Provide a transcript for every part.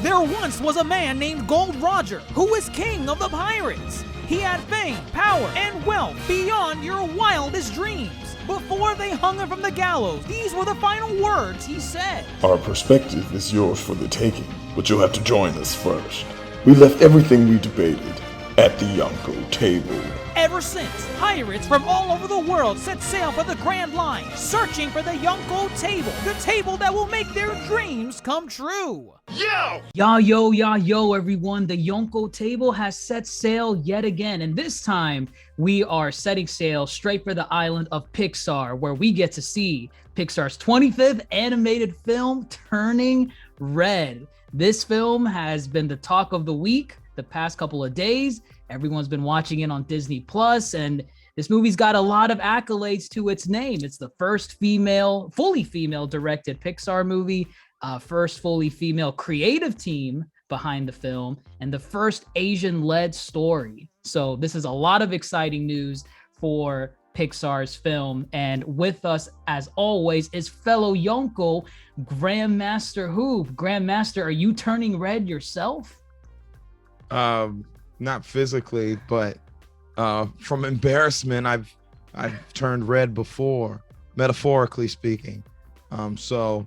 There once was a man named Gold Roger who was king of the pirates. He had fame, power, and wealth beyond your wildest dreams. Before they hung him from the gallows, these were the final words he said. Our perspective is yours for the taking, but you'll have to join us first. We left everything we debated at the Yonkō Table. Ever since, pirates from all over the world set sail for the Grand Line, searching for the Yonkō Table, the table that will make their dreams come true. Yo, everyone. The Yonkō Table has set sail yet again, and this time we are setting sail straight for the island of Pixar, where we get to see Pixar's 25th animated film, Turning Red. This film has been the talk of the week the past couple of days. Everyone's been watching it on Disney Plus, and this movie's got a lot of accolades to its name. It's the first fully female directed Pixar movie, first fully female creative team behind the film, and the first Asian-led story. So this is a lot of exciting news for Pixar's film. And with us, as always, is fellow Yonkō, GrandMasterHoop. Grandmaster, are you turning red yourself? Not physically, but from embarrassment, I've turned red before, metaphorically speaking. So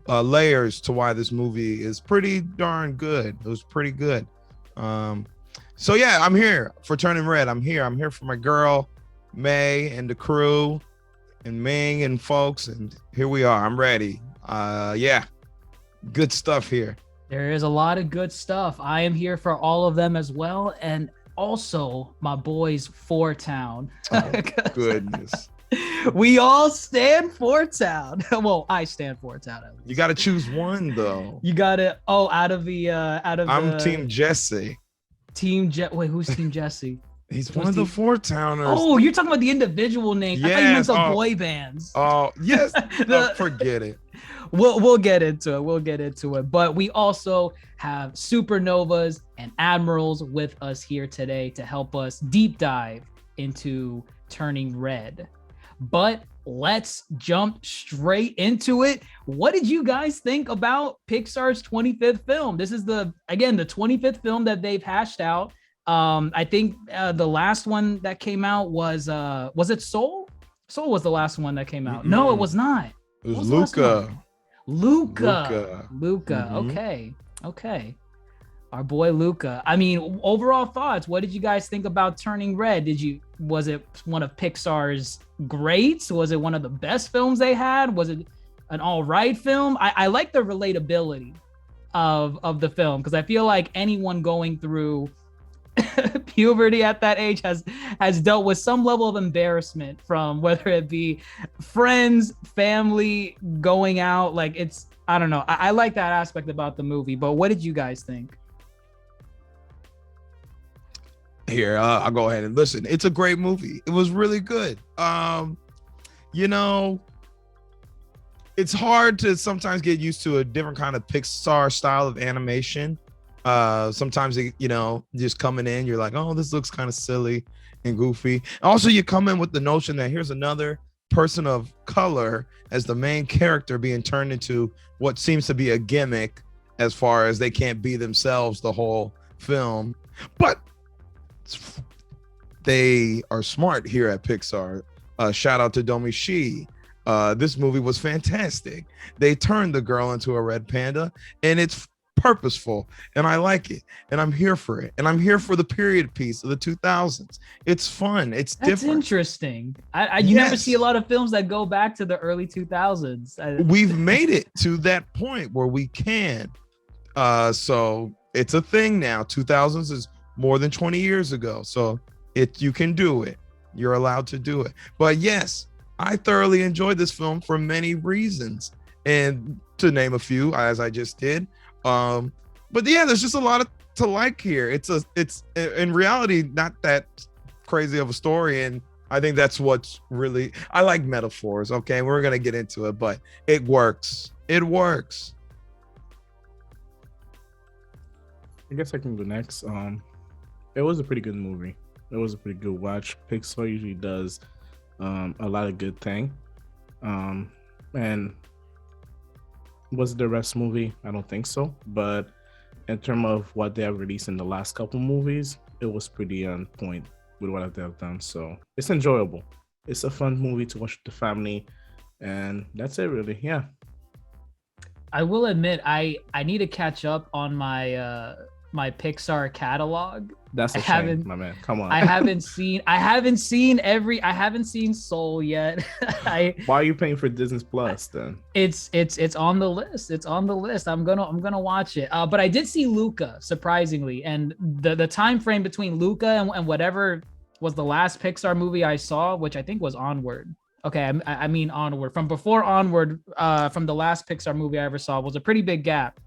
layers to why this movie is pretty darn good. It was pretty good. So yeah, I'm here for Turning Red. I'm here for my girl May and the crew and Ming and folks, and here we are. I'm ready. Yeah, good stuff here. There is a lot of good stuff. I am here for all of them as well. And also my boys, Four Town. Oh, goodness. We all stand for Town. Well, I stand for Town. You got to choose one, though. You got to, I'm Team Jesse. Wait, who's Team Jesse? He's one of the Four Towners. Oh, you're talking about the individual names. Yes. I thought you meant some boy bands. Oh, yes. Forget it. We'll get into it. But we also have Supernovas and Admirals with us here today to help us deep dive into Turning Red. But let's jump straight into it. What did you guys think about Pixar's 25th film? This is the 25th film that they've hashed out. I think the last one that came out was it Soul? Soul was the last one that came out. Mm-mm. No, it was not. It was Luca. Mm-hmm. Okay. Our boy Luca. I mean, overall thoughts. What did you guys think about Turning Red? Was it one of Pixar's greats? Was it one of the best films they had? Was it an all right film? I like the relatability of the film, because I feel like anyone going through puberty at that age has dealt with some level of embarrassment, from whether it be friends, family, going out. Like, it's, I don't know. I like that aspect about the movie. But what did you guys think? Here, I'll go ahead and listen. It's a great movie. It was really good. It's hard to sometimes get used to a different kind of Pixar style of animation. Sometimes just coming in, you're like, oh, this looks kind of silly and goofy. Also, you come in with the notion that here's another person of color as the main character being turned into what seems to be a gimmick, as far as they can't be themselves the whole film. But they are smart here at Pixar. Shout out to Domi Shi. This movie was fantastic. They turned the girl into a red panda, and it's purposeful, and I like it, and I'm here for it, and I'm here for the period piece of the 2000s. It's fun. That's different. Interesting. You never see a lot of films that go back to the early 2000s. We've made it to that point where we can. So it's a thing now. 2000s is more than 20 years ago. So you can do it. You're allowed to do it. But yes, I thoroughly enjoyed this film for many reasons, and to name a few, as I just did. But yeah, there's just a lot to like here. It's in reality not that crazy of a story, and I think that's what's really, I like metaphors. Okay, we're gonna get into it, but it works. It works. I guess I can go next. It was a pretty good movie. It was a pretty good watch. Pixar usually does a lot of good thing. And was it the best movie? I don't think so. But in terms of what they have released in the last couple movies, it was pretty on point with what they have done. So it's enjoyable. It's a fun movie to watch with the family, and that's it, really. Yeah. I will admit, I need to catch up on my my Pixar catalog. That's a shame, my man. Come on. I haven't seen Soul yet. Why are you paying for Disney Plus then? It's on the list. It's on the list. I'm gonna watch it. But I did see Luca, surprisingly, and the time frame between Luca and whatever was the last Pixar movie I saw, which I think was Onward. Okay, I mean Onward. From before Onward, from the last Pixar movie I ever saw, was a pretty big gap.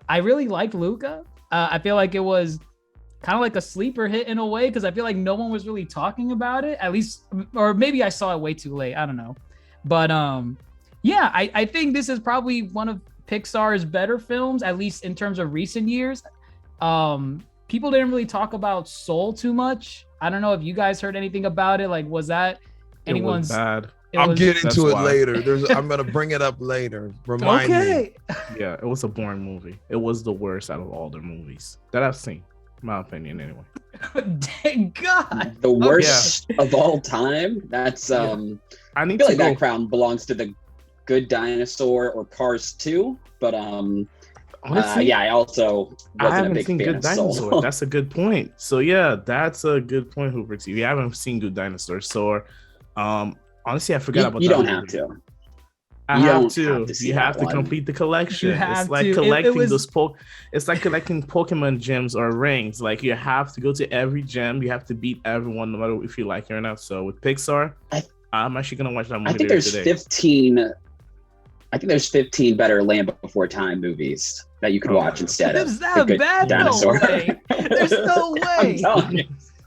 I really liked Luca. I feel like it was kind of like a sleeper hit in a way, because I feel like no one was really talking about it, at least, or maybe I saw it way too late. I don't know. But yeah, I think this is probably one of Pixar's better films, at least in terms of recent years. People didn't really talk about Soul too much. I don't know if you guys heard anything about it. Like, was that anyone's? It was bad. I'll get into it later. I'm gonna bring it up later. Remind me. Yeah, it was a boring movie. It was the worst out of all the movies that I've seen. My opinion, anyway. Thank God. The worst of all time. That's I feel like that crown belongs to The Good Dinosaur or Cars 2. But honestly, yeah, I also wasn't a big fan of Soul. That's a good point. So yeah, that's a good point, HooperTV. I haven't seen Good Dinosaur, so honestly, I forgot about that. You don't have to. I have to. You have to complete the collection. It's like collecting those It's like collecting Pokemon gems or rings. Like, you have to go to every gem. You have to beat everyone, no matter if you like it or not. So with Pixar, I'm actually gonna watch that movie. I think there's 15. I think there's 15 better Land Before Time movies that you can watch instead of The Good Dinosaur. There's no way.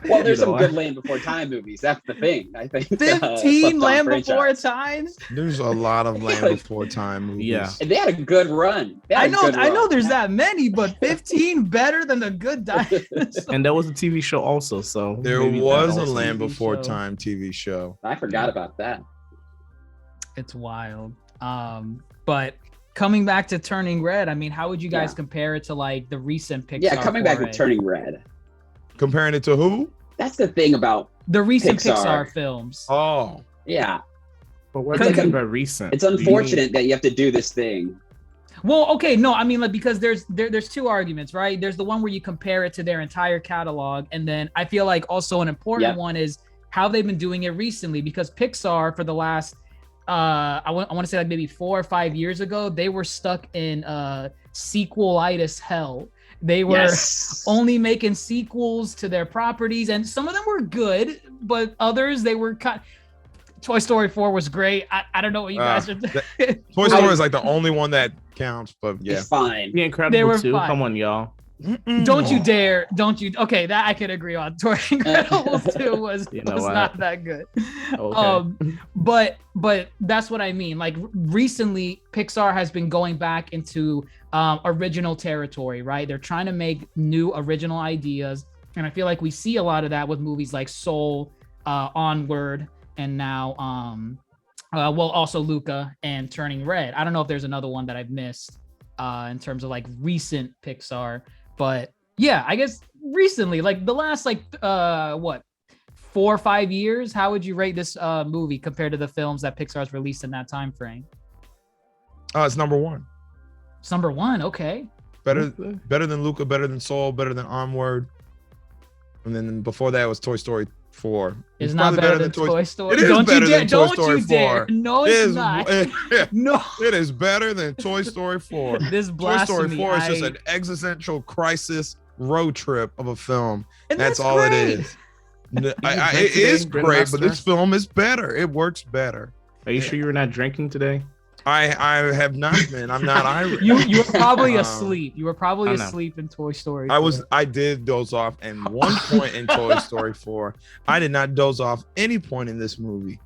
Well, there's some good Land Before Time movies. That's the thing. I think 15 Land Before Times. There's a lot of Land Before Time movies. Yeah, and they had a good run. I know. There's that many, but 15 better than The Good Dinosaur. And there was a TV show also. So there was a Land Before Time TV show. I forgot about that. It's wild. But coming back to Turning Red, I mean, how would you guys compare it to like the recent Pixar? Yeah, coming back to Turning Red. Comparing it to who? That's the thing about the recent Pixar films. Oh, yeah. But we're talking about recent. It's unfortunate that you have to do this thing. Well, okay, no, I mean, like, because there's two arguments, right? There's the one where you compare it to their entire catalog, and then I feel like also an important one is how they've been doing it recently, because Pixar for the last I want to say like maybe 4 or 5 years ago, they were stuck in sequelitis hell. They were only making sequels to their properties, and some of them were good, but others, they were Toy Story 4 was great. I don't know what you guys are Toy Story is like the only one that counts, but yeah. It's fine. The Incredible 2, come on, y'all. Don't you dare. Okay, that I can agree on. Toy Incredible 2 was not that good. Okay. But that's what I mean. Like, recently, Pixar has been going back into original territory, right? They're trying to make new original ideas, and I feel like we see a lot of that with movies like Soul, Onward, and now also Luca and Turning Red. I don't know if there's another one that I've missed in terms of like recent Pixar, but yeah, I guess recently, like the last 4 or 5 years, how would you rate this movie compared to the films that Pixar's released in that time frame? It's number one. It's number one. Okay. Better than Luca, better than Soul, better than Onward. And then before that was Toy Story 4. It's not better than Toy Story. It is better than Toy Story 4. No, it's not. No. It is better than Toy Story 4. This blasphemy. Toy Story 4 is just an existential crisis road trip of a film. And that's all it is. It is great, but this film is better. It works better. Are you sure you were not drinking today? I have not been. I'm not Irish. You were probably asleep. You were probably asleep in Toy Story 4. I did doze off at one point in Toy Story 4. I did not doze off any point in this movie.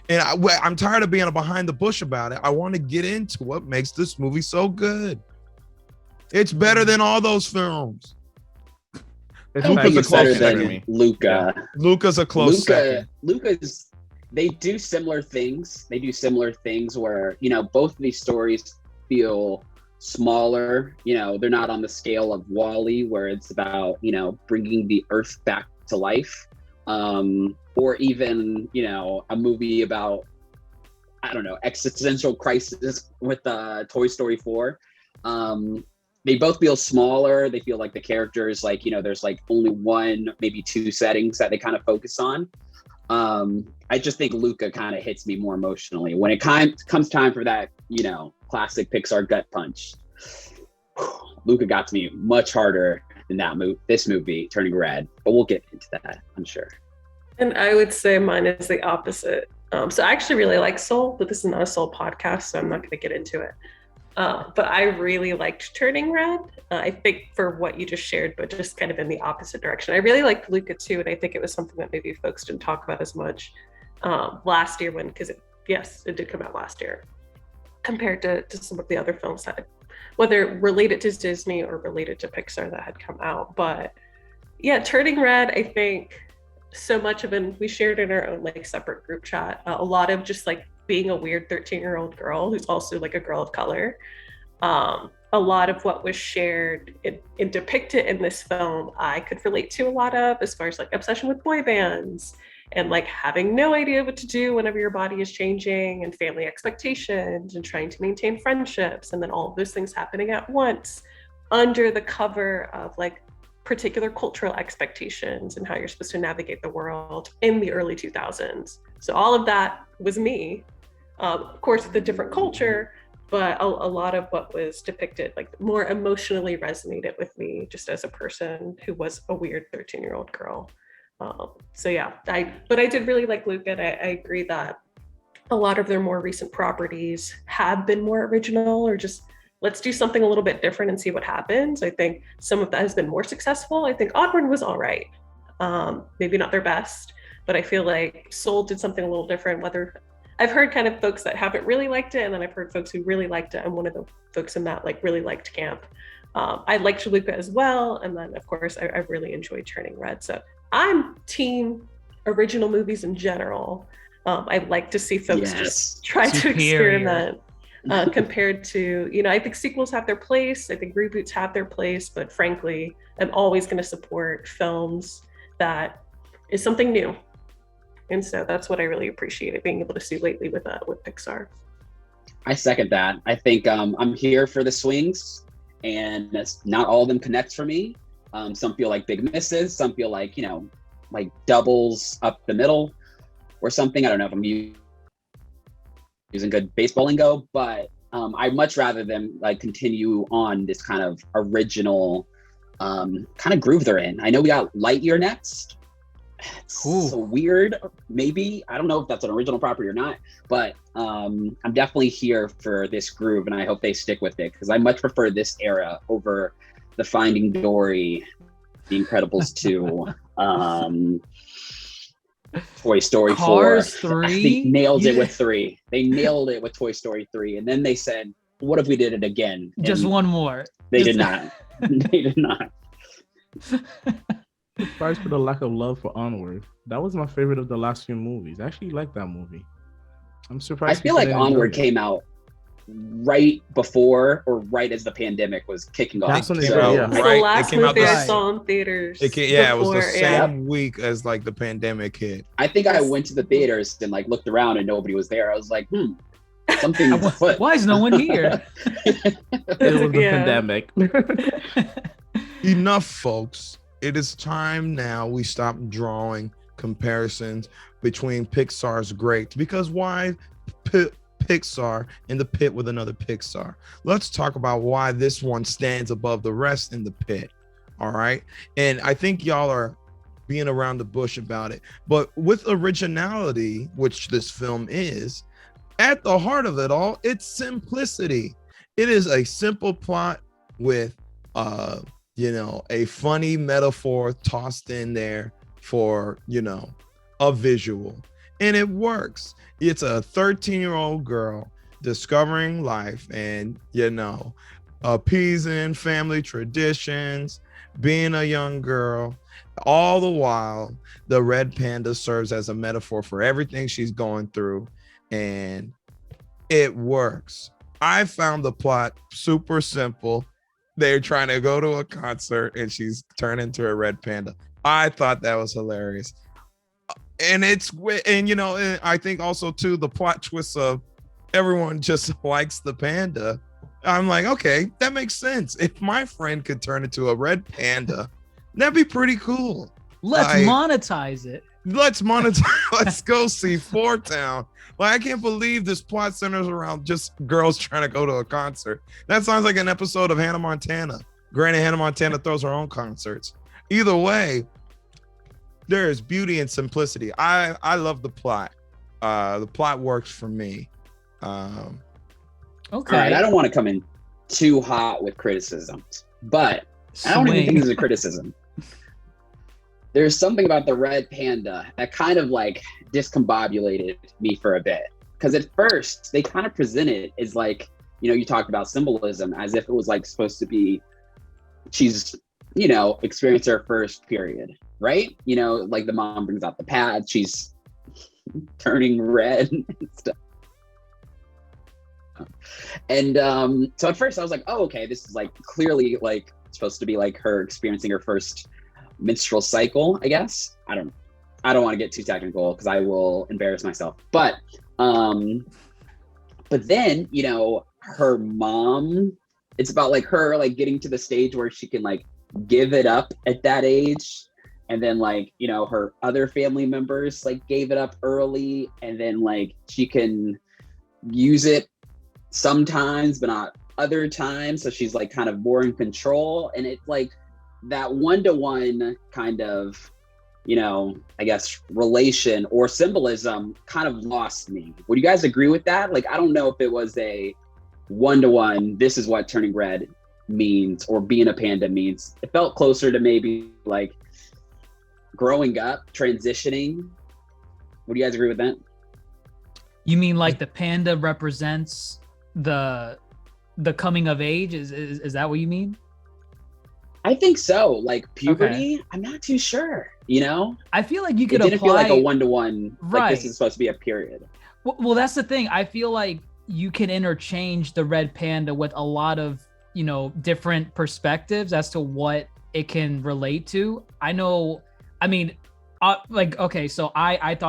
And I'm tired of being behind the bush about it. I want to get into what makes this movie so good. It's better than all those films. Luca's better than Luca. Yeah. Luca's a close second. Luca's. They do similar things. They do similar things where, both of these stories feel smaller. They're not on the scale of WALL-E, where it's about, bringing the Earth back to life. Or even, a movie about, I don't know, existential crisis with Toy Story 4. They both feel smaller. They feel like the characters, like, there's like only one, maybe two settings that they kind of focus on. I just think Luca kind of hits me more emotionally when it comes time for that, classic Pixar gut punch. Luca got to me much harder than this movie, Turning Red, but we'll get into that, I'm sure. And I would say mine is the opposite. So I actually really like Soul, but this is not a Soul podcast, so I'm not going to get into it. But I really liked Turning Red. I think for what you just shared, but just kind of in the opposite direction. I really liked Luca too, and I think it was something that maybe folks didn't talk about as much last year because it did come out last year compared to some of the other films that, whether related to Disney or related to Pixar, that had come out. But yeah, Turning Red, I think so much of it, we shared in our own like separate group chat, a lot of just like being a weird 13-year-old girl who's also like a girl of color. A lot of what was shared and depicted in this film, I could relate to a lot of, as far as like obsession with boy bands and like having no idea what to do whenever your body is changing, and family expectations and trying to maintain friendships, and then all of those things happening at once under the cover of like particular cultural expectations and how you're supposed to navigate the world in the early 2000s. So all of that was me, of course, with a different culture, but a lot of what was depicted like more emotionally resonated with me just as a person who was a weird 13-year-old girl. So yeah, but I did really like Luca, and I agree that a lot of their more recent properties have been more original, or just let's do something a little bit different and see what happens. I think some of that has been more successful. I think Onward was all right. Maybe not their best, but I feel like Soul did something a little different. Whether I've heard kind of folks that haven't really liked it, and then I've heard folks who really liked it. I'm one of the folks in that like really liked camp. I liked Luca as well. And then of course, I really enjoyed Turning Red. So I'm team original movies in general. I'd like to see folks just try to experiment. Compared to, I think sequels have their place. I think reboots have their place, but frankly, I'm always going to support films that is something new. And so that's what I really appreciated being able to see lately with Pixar. I second that. I think I'm here for the swings, and not all of them connect for me. Some feel like big misses. Some feel like, like doubles up the middle or something. I don't know if I'm using good baseball lingo, but I'd much rather them like continue on this kind of original kind of groove they're in. I know we got Lightyear next. It's so weird. Maybe, I don't know if that's an original property or not, but I'm definitely here for this groove, and I hope they stick with it, because I much prefer this era over the Finding Dory, The Incredibles 2, Toy Story 4. Cars 3? I think nailed it with 3. They nailed it with Toy Story 3. And then they said, what if we did it again? And just one more. They did not. They did not. Surprised for the lack of love for Onward. That was my favorite of the last few movies. I actually like that movie. I'm surprised. I feel like Onward came out right before or right as the pandemic was kicking off. That's when so, the last movie I saw in theaters. It was the same week as like the pandemic hit. I think I went to the theaters and like looked around and nobody was there. I was like, something. Why is no one here? It was the pandemic. Enough, folks. It is time now we stop drawing comparisons between Pixar's greats, because why Pixar in the pit with another Pixar? Let's talk about why this one stands above the rest in the pit. All right. And I think y'all are being around the bush about it, but with originality, which this film is, at the heart of it all, it's simplicity. It is a simple plot with a funny metaphor tossed in there for, a visual, and it works. It's a 13-year-old girl discovering life and, appeasing family traditions, being a young girl. All the while, the red panda serves as a metaphor for everything she's going through, and it works. I found the plot super simple. They're trying to go to a concert and she's turned into a red panda. I thought that was hilarious. And and I think also too, the plot twist of everyone just likes the panda. I'm like, okay, that makes sense. If my friend could turn into a red panda, that'd be pretty cool. Let's monetize it. Let's monetize. Let's go see Four Town. Like, I can't believe this plot centers around just girls trying to go to a concert. That sounds like an episode of Hannah Montana. Granted, Hannah Montana throws her own concerts. Either way, there is beauty and simplicity. I love the plot. The plot works for me. Okay. All right, I don't want to come in too hot with criticisms, but I don't even think this is a criticism. There's something about the red panda that kind of like discombobulated me for a bit. Because at first they kind of present it as like, you talked about symbolism as if it was like supposed to be, she's, experienced her first period, right? Like the mom brings out the pad, she's turning red and stuff. And so at first I was like, oh, okay, this is like clearly like supposed to be like her experiencing her first menstrual cycle, I guess. I don't want to get too technical because I will embarrass myself. But then, her mom, it's about like her like getting to the stage where she can like give it up at that age. And then like, her other family members like gave it up early, and then like she can use it sometimes, but not other times. So she's like kind of more in control. And it's like that one-to-one kind of, I guess relation or symbolism kind of lost me. Would you guys agree with that? Like, I don't know if it was a one-to-one, this is what turning red means or being a panda means. It felt closer to maybe like growing up, transitioning. Would you guys agree with that? You mean like the panda represents the coming of age? Is that what you mean? I think so. Like puberty, okay. I'm not too sure. I feel like you could apply. It didn't feel like a one-to-one. Right. Like this is supposed to be a period. Well, that's the thing. I feel like you can interchange the red panda with a lot of different perspectives as to what it can relate to. I thought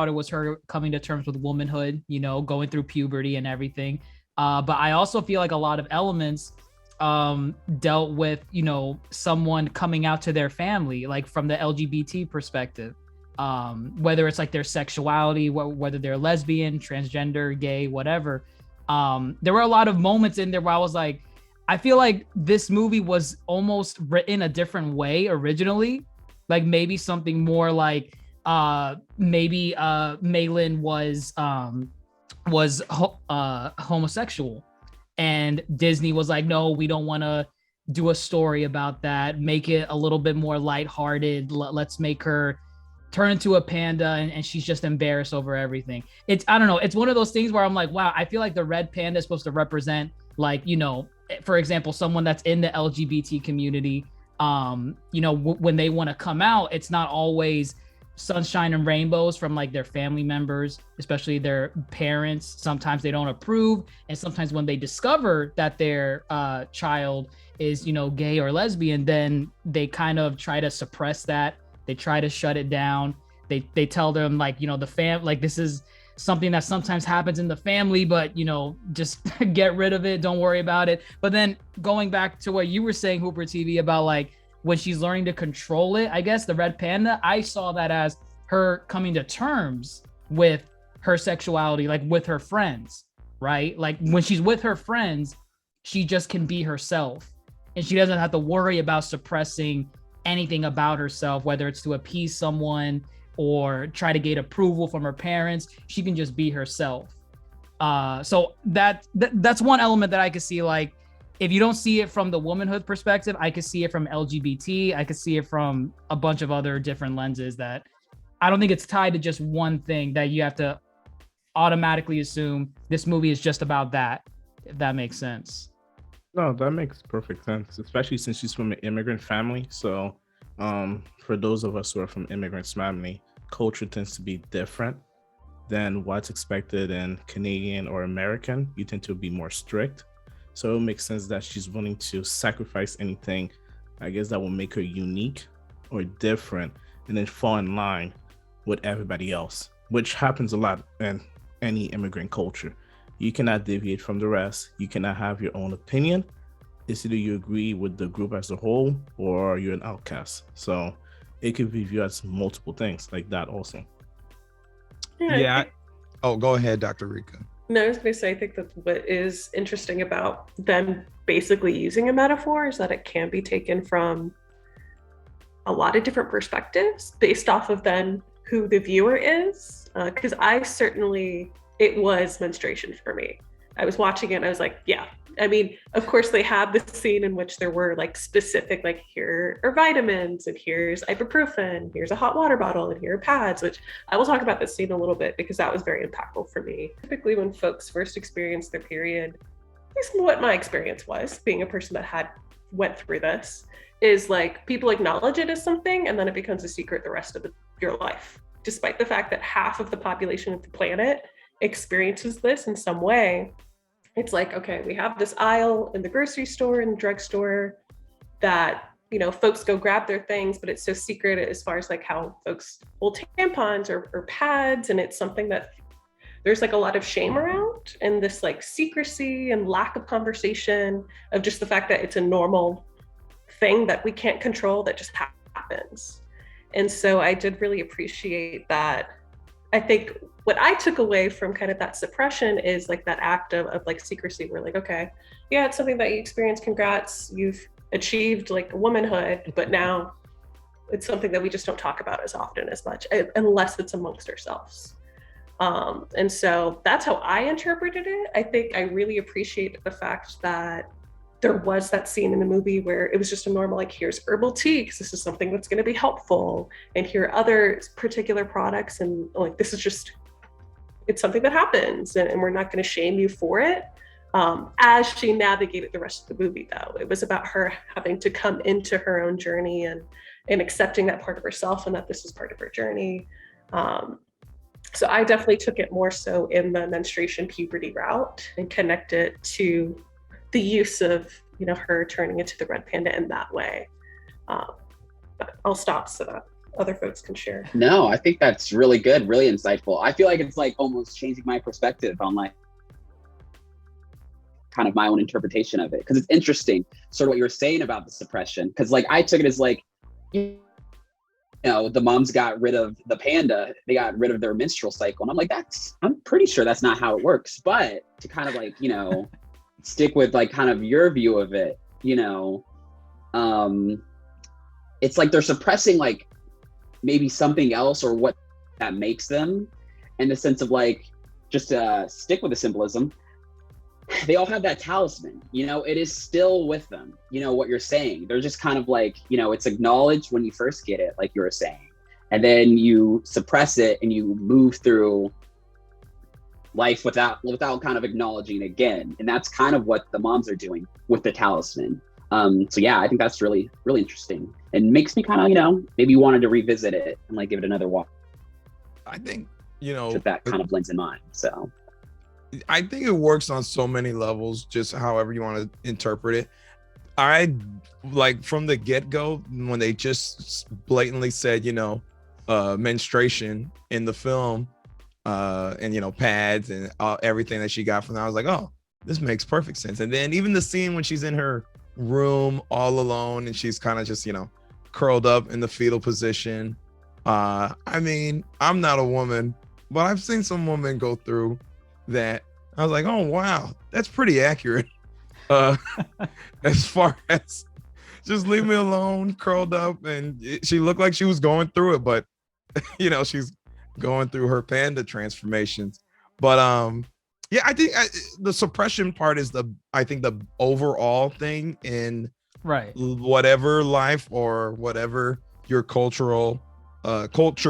it was her coming to terms with womanhood, going through puberty and everything. But I also feel like a lot of elements dealt with, someone coming out to their family, like from the LGBT perspective, whether it's like their sexuality, whether they're lesbian, transgender, gay, whatever. There were a lot of moments in there where I was like, I feel like this movie was almost written a different way originally. Like maybe something more like Malin was homosexual, and Disney was like, no, we don't want to do a story about that. Make it a little bit more lighthearted. Let's make her turn into a panda and she's just embarrassed over everything. I don't know. It's one of those things where I'm like, wow, I feel like the red panda is supposed to represent like, for example, someone that's in the LGBT community. When they want to come out, it's not always sunshine and rainbows from like their family members, especially their parents. Sometimes they don't approve, and sometimes when they discover that their child is gay or lesbian, then they kind of try to suppress that. They try to shut it down. They tell them like this is something that sometimes happens in the family, but just get rid of it, don't worry about it. But then going back to what you were saying, HooperTV, about like when she's learning to control it, I guess the red panda, I saw that as her coming to terms with her sexuality, like with her friends, right? Like when she's with her friends, she just can be herself, and she doesn't have to worry about suppressing anything about herself, whether it's to appease someone or try to get approval from her parents. She can just be herself. So that's one element that I could see. Like, if you don't see it from the womanhood perspective, I could see it from LGBT. I could see it from a bunch of other different lenses that I don't think it's tied to just one thing that you have to automatically assume this movie is just about that, if that makes sense. No, that makes perfect sense, especially since she's from an immigrant family. So for those of us who are from immigrant family, culture tends to be different than what's expected in Canadian or American. You tend to be more strict. So it makes sense that she's willing to sacrifice anything, I guess, that will make her unique or different, and then fall in line with everybody else, which happens a lot in any immigrant culture. You cannot deviate from the rest. You cannot have your own opinion. It's either you agree with the group as a whole or you're an outcast. So it could be viewed as multiple things like that also. Yeah. Oh, go ahead, DoctahReeka. No, I was going to say, I think that what is interesting about them basically using a metaphor is that it can be taken from a lot of different perspectives based off of then who the viewer is. Because it was menstruation for me. I was watching it and I was like, yeah. I mean, of course they have this scene in which there were like specific, like here are vitamins and here's ibuprofen, here's a hot water bottle and here are pads, which I will talk about this scene a little bit because that was very impactful for me. Typically when folks first experience their period, at least what my experience was, being a person that went through this, is like people acknowledge it as something and then it becomes a secret the rest of your life. Despite the fact that half of the population of the planet experiences this in some way, it's like, okay, we have this aisle in the grocery store and the drugstore that, you know, folks go grab their things, but it's so secret as far as like how folks hold tampons or pads. And it's something that there's like a lot of shame around, and this like secrecy and lack of conversation of just the fact that it's a normal thing that we can't control that just happens. And so I did really appreciate that. I think what I took away from kind of that suppression is like that act of like secrecy. We're like, okay, yeah, it's something that you experienced. Congrats, you've achieved like womanhood, but now it's something that we just don't talk about as often as much, unless it's amongst ourselves. And so that's how I interpreted it. I think I really appreciate the fact that there was that scene in the movie where it was just a normal, like, here's herbal tea, because this is something that's going to be helpful. And here are other particular products. And like, this is just, it's something that happens and we're not going to shame you for it. As she navigated the rest of the movie, though, it was about her having to come into her own journey and accepting that part of herself and that this is part of her journey. So I definitely took it more so in the menstruation puberty route and connect it to the use of, you know, her turning into the red panda in that way. But I'll stop so that other folks can share. No, I think that's really good, really insightful. I feel like it's like almost changing my perspective on like kind of my own interpretation of it. Because it's interesting, sort of what you were saying about the suppression. Because like I took it as like, you know, the moms got rid of the panda, they got rid of their menstrual cycle. And I'm like, I'm pretty sure that's not how it works. But to kind of like, you know, stick with like kind of your view of it, you know, it's like they're suppressing like maybe something else or what that makes them, in the sense of like, just to stick with the symbolism, they all have that talisman, you know, it is still with them, you know, what you're saying. They're just kind of like, you know, it's acknowledged when you first get it, like you were saying, and then you suppress it and you move through life without kind of acknowledging it again. And that's kind of what the moms are doing with the talisman. So yeah, I think that's really, really interesting and makes me kind of, you know, maybe wanted to revisit it and like give it another walk. I think, you know, that kind of blends in mind. So I think it works on so many levels, just however you want to interpret it. I like from the get-go, when they just blatantly said, you know, menstruation in the film, and, you know, pads and everything that she got from that, I was like, oh, this makes perfect sense. And then even the scene when she's in her room all alone and she's kind of just, you know, curled up in the fetal position. I mean, I'm not a woman, but I've seen some women go through that. I was like, oh, wow, that's pretty accurate. As far as just leave me alone, curled up. And she looked like she was going through it, but, you know, she's going through her panda transformations. But yeah, I think the suppression part is I think the overall thing in whatever life or whatever your culture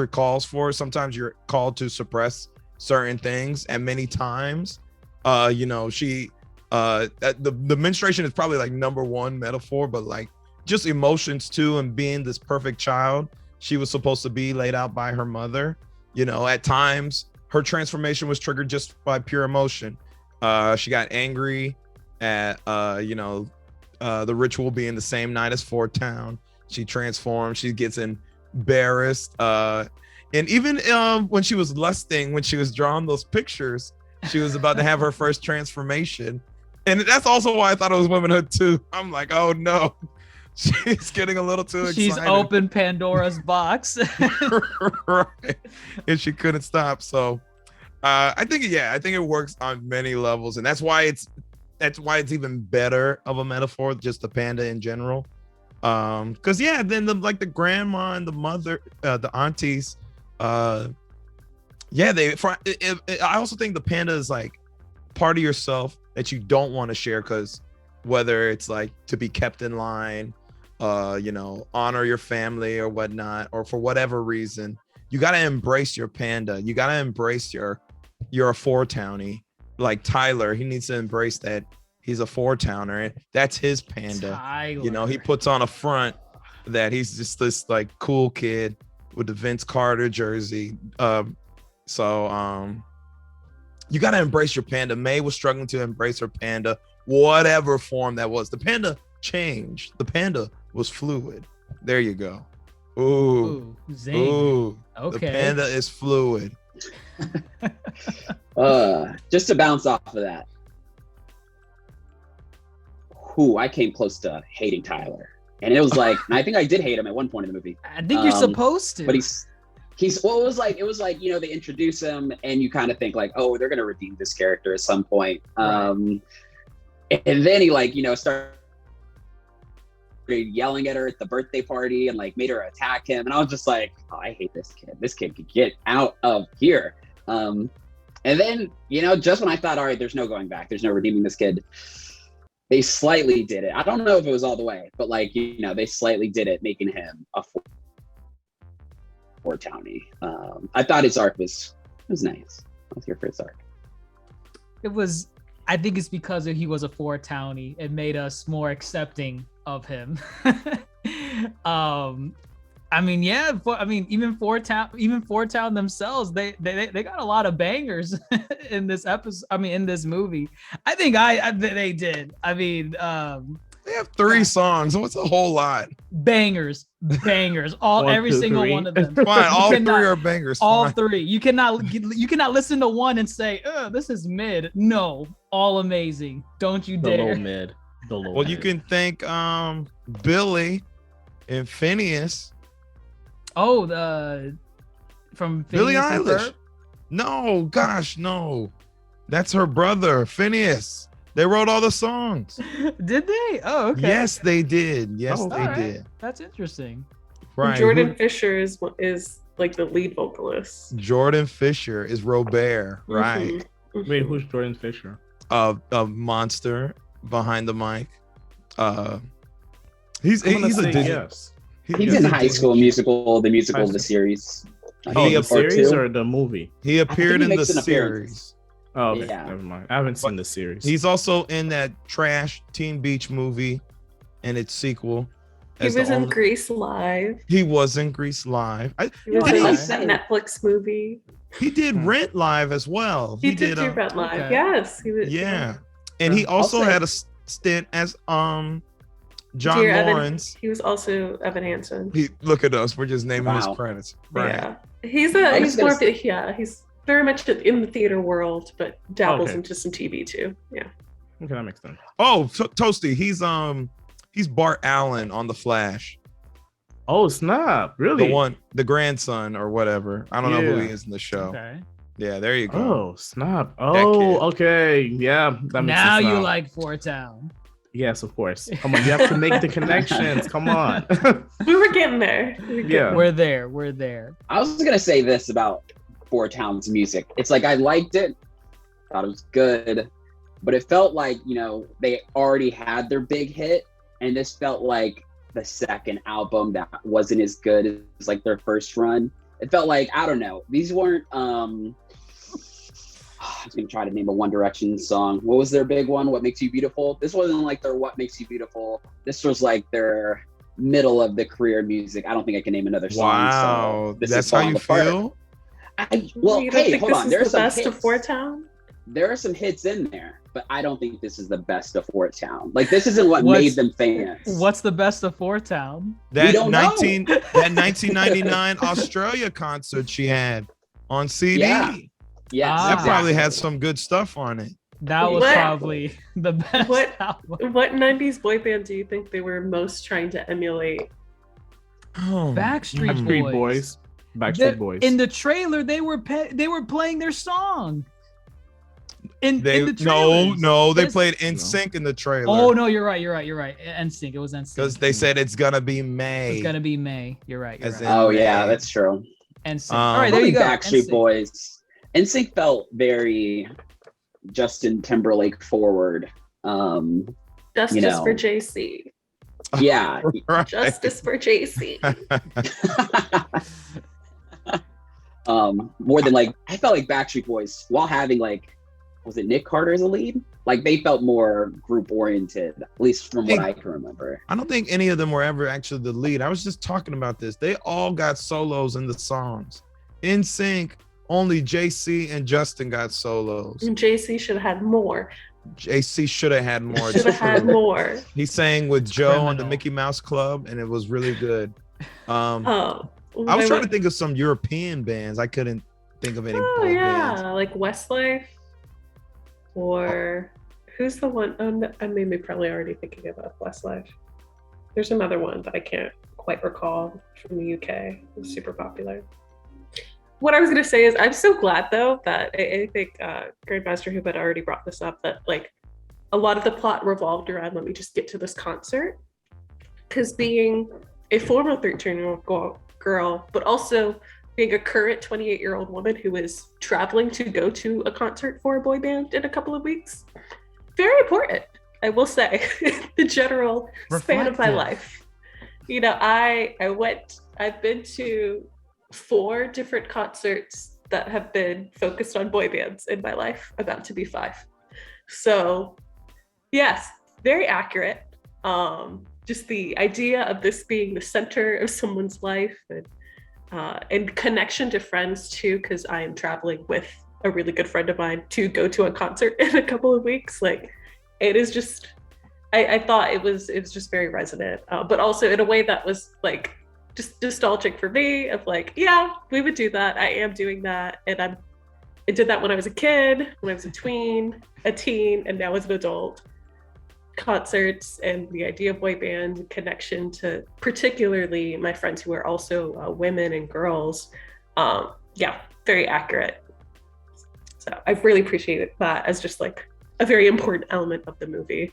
calls for. Sometimes you're called to suppress certain things, and many times you know, the menstruation is probably like number one metaphor, but like just emotions too, and being this perfect child she was supposed to be laid out by her mother. You know, at times her transformation was triggered just by pure emotion. She got angry at the ritual being the same night as Fort Town. She transforms. She gets embarrassed. And even when she was lusting, when she was drawing those pictures, she was about to have her first transformation. And that's also why I thought it was womanhood too. I'm like, oh no, she's getting a little too excited. She's opened Pandora's box. Right. And she couldn't stop. So I think it works on many levels. And that's why it's even better of a metaphor, just the panda in general. Because then the grandma and the mother, the aunties, I also think the panda is like part of yourself that you don't want to share, because whether it's like to be kept in line, honor your family or whatnot, or for whatever reason, you got to embrace your panda. You got to embrace you're a four-townie. Like Tyler, he needs to embrace that he's a four-towner, and that's his panda. Tyler. He puts on a front that he's just this like cool kid with the Vince Carter jersey. You got to embrace your panda. May was struggling to embrace her panda, whatever form that was. The panda changed. The panda was fluid. There you go. Ooh, zing. Ooh. Okay. The panda is fluid. Just to bounce off of that. I came close to hating Tyler. And it was like, and I think I did hate him at one point in the movie. I think you're supposed to. But it was like they introduce him and you kind of think like, oh, they're going to redeem this character at some point. Right. And then he started yelling at her at the birthday party and like made her attack him. And I was just like, oh, I hate this kid. This kid could get out of here. And then, just when I thought, all right, there's no going back, there's no redeeming this kid, they slightly did it. I don't know if it was all the way, but they slightly did it, making him a four-townie. I thought his arc was nice. I was here for his arc. It was. I think it's because he was a four-townie. It made us more accepting of him. Even Four Town themselves, they got a lot of bangers in this episode. In this movie. I think they did. They have 3 songs. What's a whole lot? Bangers. Every single one of them. Fine, all 3 are bangers. All 3. You cannot listen to one and say, "Oh, this is mid." No, all amazing. Don't you dare. The low mid. Well, you can thank Billy and Phineas. Oh, from Billie Phineas Eilish. No, gosh, no. That's her brother, Phineas. They wrote all the songs. Did they? Oh, okay. Yes, they did. Yes, they did. That's interesting. Right. Jordan Fisher is like the lead vocalist. Jordan Fisher is Robert, right? Mm-hmm. Wait, who's Jordan Fisher? Of Monster, Behind the Mic. He's a yes. He's in High School Musical, the musical of the series. The series or the movie? He appeared in the series. Oh, okay. Yeah. Never mind. I haven't seen the series. He's also in that trash Teen Beach movie and its sequel. He was in Grease Live. He was in Grease Live. He was in that Netflix movie. He did Rent Live as well. He did do Rent Live. Okay. Yes. He was, yeah. And he also had a stint as John Lawrence. He was also Evan Hansen. Look at us. We're just naming his credits. Right. Yeah. He's very much in the theater world, but dabbles into some TV too. Yeah. Okay, that makes sense. Oh, Toasty. He's Bart Allen on The Flash. Oh, snap. Really? The grandson or whatever. I don't know who he is in the show. Okay. Yeah, there you go. Oh, snap. Oh, okay. Yeah. That makes now sense. You like Fort Town. Yes, of course. Come on, you have to make the connections. Come on. We were getting there. We're there. I was gonna say this about Fort Town's music. It's like I liked it, thought it was good, but it felt like they already had their big hit, and this felt like the second album that wasn't as good as like their first run. It felt like, I don't know, these weren't I was gonna try to name a One Direction song. What was their big one? What Makes You Beautiful? This wasn't like their What Makes You Beautiful. This was like their middle of the career music. I don't think I can name another song. Wow, so that's how you feel? Hey, hold on. There's the some best hits. of Fort Town. there are some hits in there, but I don't think this is the best of Fort Town. Like, this isn't what made them famous. What's the best of Fort Town? That 1999 Australia concert she had on CD. Yeah. Yes, that probably had some good stuff on it. That was probably the best. What 90s boy band do you think they were most trying to emulate? Backstreet Boys. Backstreet Boys. In the trailer, they were playing their song. In the trailer. They played NSYNC in the trailer. Oh no, you're right. NSYNC. It was NSYNC. Because they said it's gonna be May. It's gonna be May. You're right. Oh yeah, that's true. NSYNC. All right, there you go. Backstreet Boys. NSYNC felt very Justin Timberlake forward. Justice for JC. Yeah. Right. Justice for JC. More than like, I felt like Backstreet Boys, while having like, was it Nick Carter as a lead? Like, they felt more group oriented, at least from what I can remember. I don't think any of them were ever actually the lead. I was just talking about this. They all got solos in the songs. NSYNC, only JC and Justin got solos. And JC should have had more. JC should have had more. Should have had more. He sang with Joe on the Mickey Mouse Club, and it was really good. I was trying to think of some European bands. I couldn't think of any. Bands. Like Westlife, or who's the one? I may be probably already thinking about Westlife. There's another one that I can't quite recall from the UK. It was super popular. What I was going to say is I'm so glad, though, that I think GrandMasterHoop had already brought this up, that like a lot of the plot revolved around, let me just get to this concert. Because being a former 13-year-old girl, but also being a current 28-year-old woman who is traveling to go to a concert for a boy band in a couple of weeks, very important, I will say, the general span of my life. You know, I've been to 4 different concerts that have been focused on boy bands in my life, about to be 5. So yes, very accurate. Just the idea of this being the center of someone's life, and connection to friends too, because I am traveling with a really good friend of mine to go to a concert in a couple of weeks. Like, it is just, I thought it was just very resonant, but also in a way that was like just nostalgic for me, of like, yeah, we would do that. I am doing that. And I did that when I was a kid, when I was a teen, and now as an adult. Concerts and the idea of boy band and connection to particularly my friends who are also women and girls. Very accurate. So I really appreciate that as just like a very important element of the movie.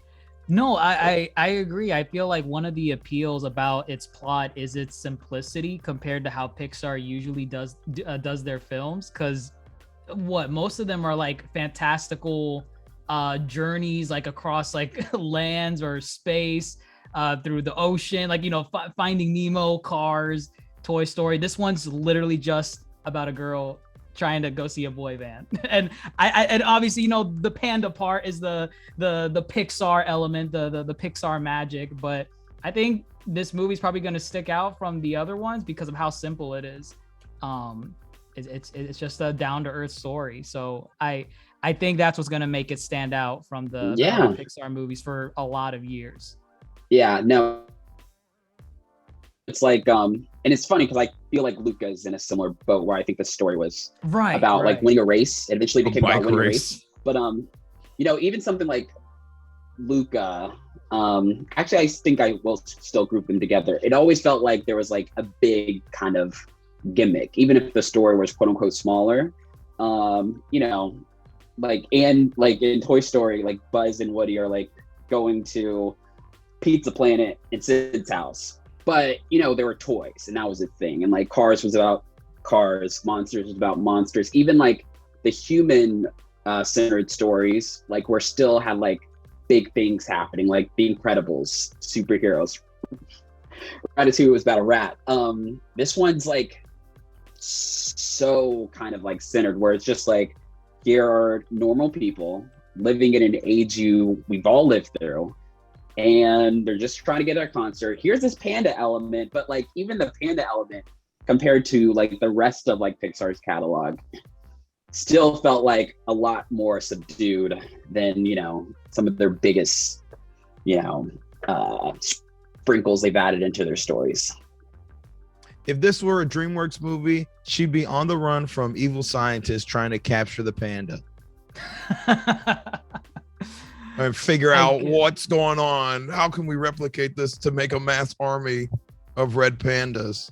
No, I agree. I feel like one of the appeals about its plot is its simplicity compared to how Pixar usually does their films. Because most of them are like fantastical journeys, like across like lands or space, through the ocean, like, you know, Finding Nemo, Cars, Toy Story. This one's literally just about a girl trying to go see a boy band. And and obviously, you know, the Panda part is the Pixar element, the Pixar magic. But I think this movie's probably going to stick out from the other ones because of how simple it is. It's just a down-to-earth story. So I think that's what's going to make it stand out from the Pixar movies for a lot of years. Yeah, no. It's like, and it's funny because I feel like Luca's in a similar boat where I think the story was about like winning a race. It eventually became about winning a race. But, you know, even something like Luca, actually, I think I will still group them together. It always felt like there was like a big kind of gimmick, even if the story was quote unquote smaller. You know, like, and like in Toy Story, like Buzz and Woody are like going to Pizza Planet and Sid's house. But, you know, there were toys and that was a thing. And like Cars was about cars, Monsters was about monsters. Even like the human centered stories, like we're still had like big things happening, like The Incredibles, superheroes. Ratatouille was about a rat. This one's like so kind of like centered, where it's just like, here are normal people living in an age we've all lived through, and they're just trying to get a concert. Here's this Panda element, but like even the Panda element compared to like the rest of like Pixar's catalog, still felt like a lot more subdued than, you know, some of their biggest, you know, sprinkles they've added into their stories. If this were a DreamWorks movie, she'd be on the run from evil scientists trying to capture the panda. And figure out what's going on. How can we replicate this to make a mass army of red pandas?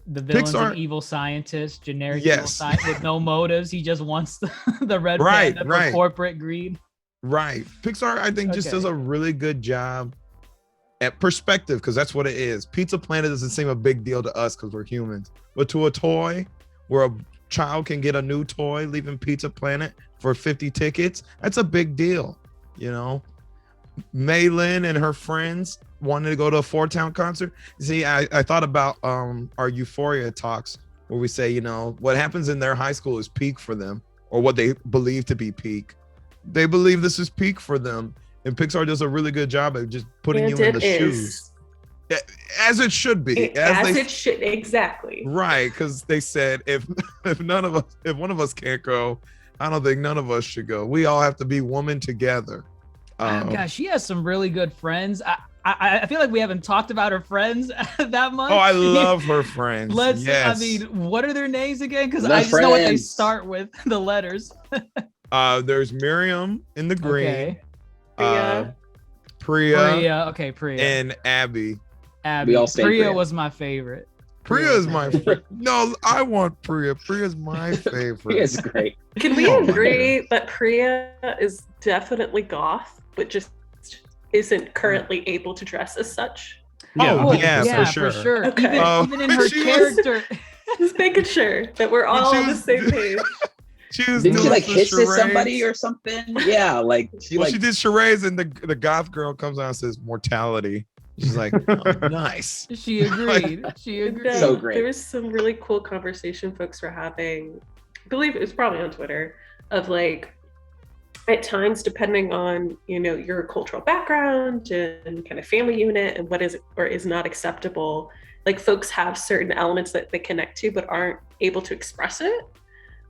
The villain's an evil scientist, generic evil scientist with no motives. He just wants the red panda for corporate greed. Right. Pixar, I think, just does a really good job at perspective, because that's what it is. Pizza Planet doesn't seem a big deal to us because we're humans. But to a toy, where a child can get a new toy leaving Pizza Planet for 50 tickets, that's a big deal. You know, Maylin and her friends wanted to go to a Four Town concert. See, I thought about our Euphoria talks where we say, you know, what happens in their high school is peak for them, or what they believe to be peak. They believe this is peak for them. And Pixar does a really good job of just putting you in the shoes. As it should be. As it should, exactly. Right, because they said if one of us can't go, I don't think none of us should go. We all have to be woman together. Gosh, she has some really good friends. I feel like we haven't talked about her friends that much. Oh, I love her friends. I mean, what are their names again? Because I just know what they start with, the letters. There's Miriam in the green. Okay. Priya. Okay, Priya. And Abby. We all stay Priya was my favorite. Priya is my favorite. No, I want Priya. Priya's my favorite. Priya's great. Can we agree that Priya is definitely goth, but just isn't currently able to dress as such? Yeah, for sure. Okay. Even in her character. Just making sure that we're all on the same page. Didn't she like hisses somebody or something? Yeah, like she did charades, and the goth girl comes out and says mortality. She's like, oh, nice. She agreed. She agreed. So great. There was some really cool conversation folks were having. I believe it was probably on Twitter, of like, at times, depending on, you know, your cultural background and kind of family unit and what is or is not acceptable, like folks have certain elements that they connect to but aren't able to express it.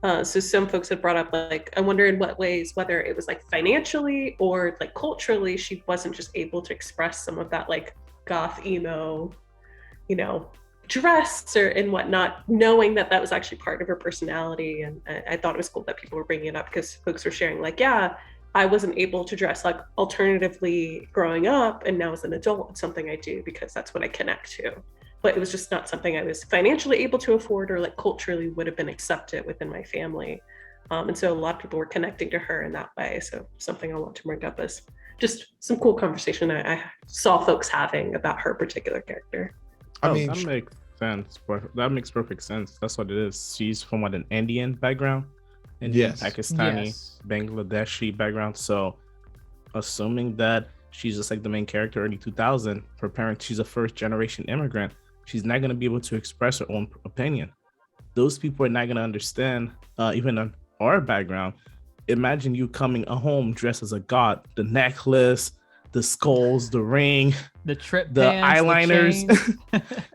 So some folks had brought up, like, I wonder in what ways, whether it was like financially or like culturally, she wasn't just able to express some of that like goth emo, you know, dress or and whatnot, knowing that that was actually part of her personality. And I thought it was cool that people were bringing it up because folks were sharing like, yeah, I wasn't able to dress like alternatively growing up, and now as an adult, it's something I do because that's what I connect to. But it was just not something I was financially able to afford or like culturally would have been accepted within my family. And so a lot of people were connecting to her in that way. So something I want to bring up is just some cool conversation I saw folks having about her particular character. I mean, that makes sense. That makes perfect sense. That's what it is. She's from an Indian background, Indian, Pakistani, Bangladeshi background. So assuming that she's just like the main character, early 2000, her parents, she's a first generation immigrant. She's not going to be able to express her own opinion. Those people are not going to understand, even on our background. Imagine you coming home dressed as a god, the necklace, the skulls, the ring, the trip the pants, eyeliners,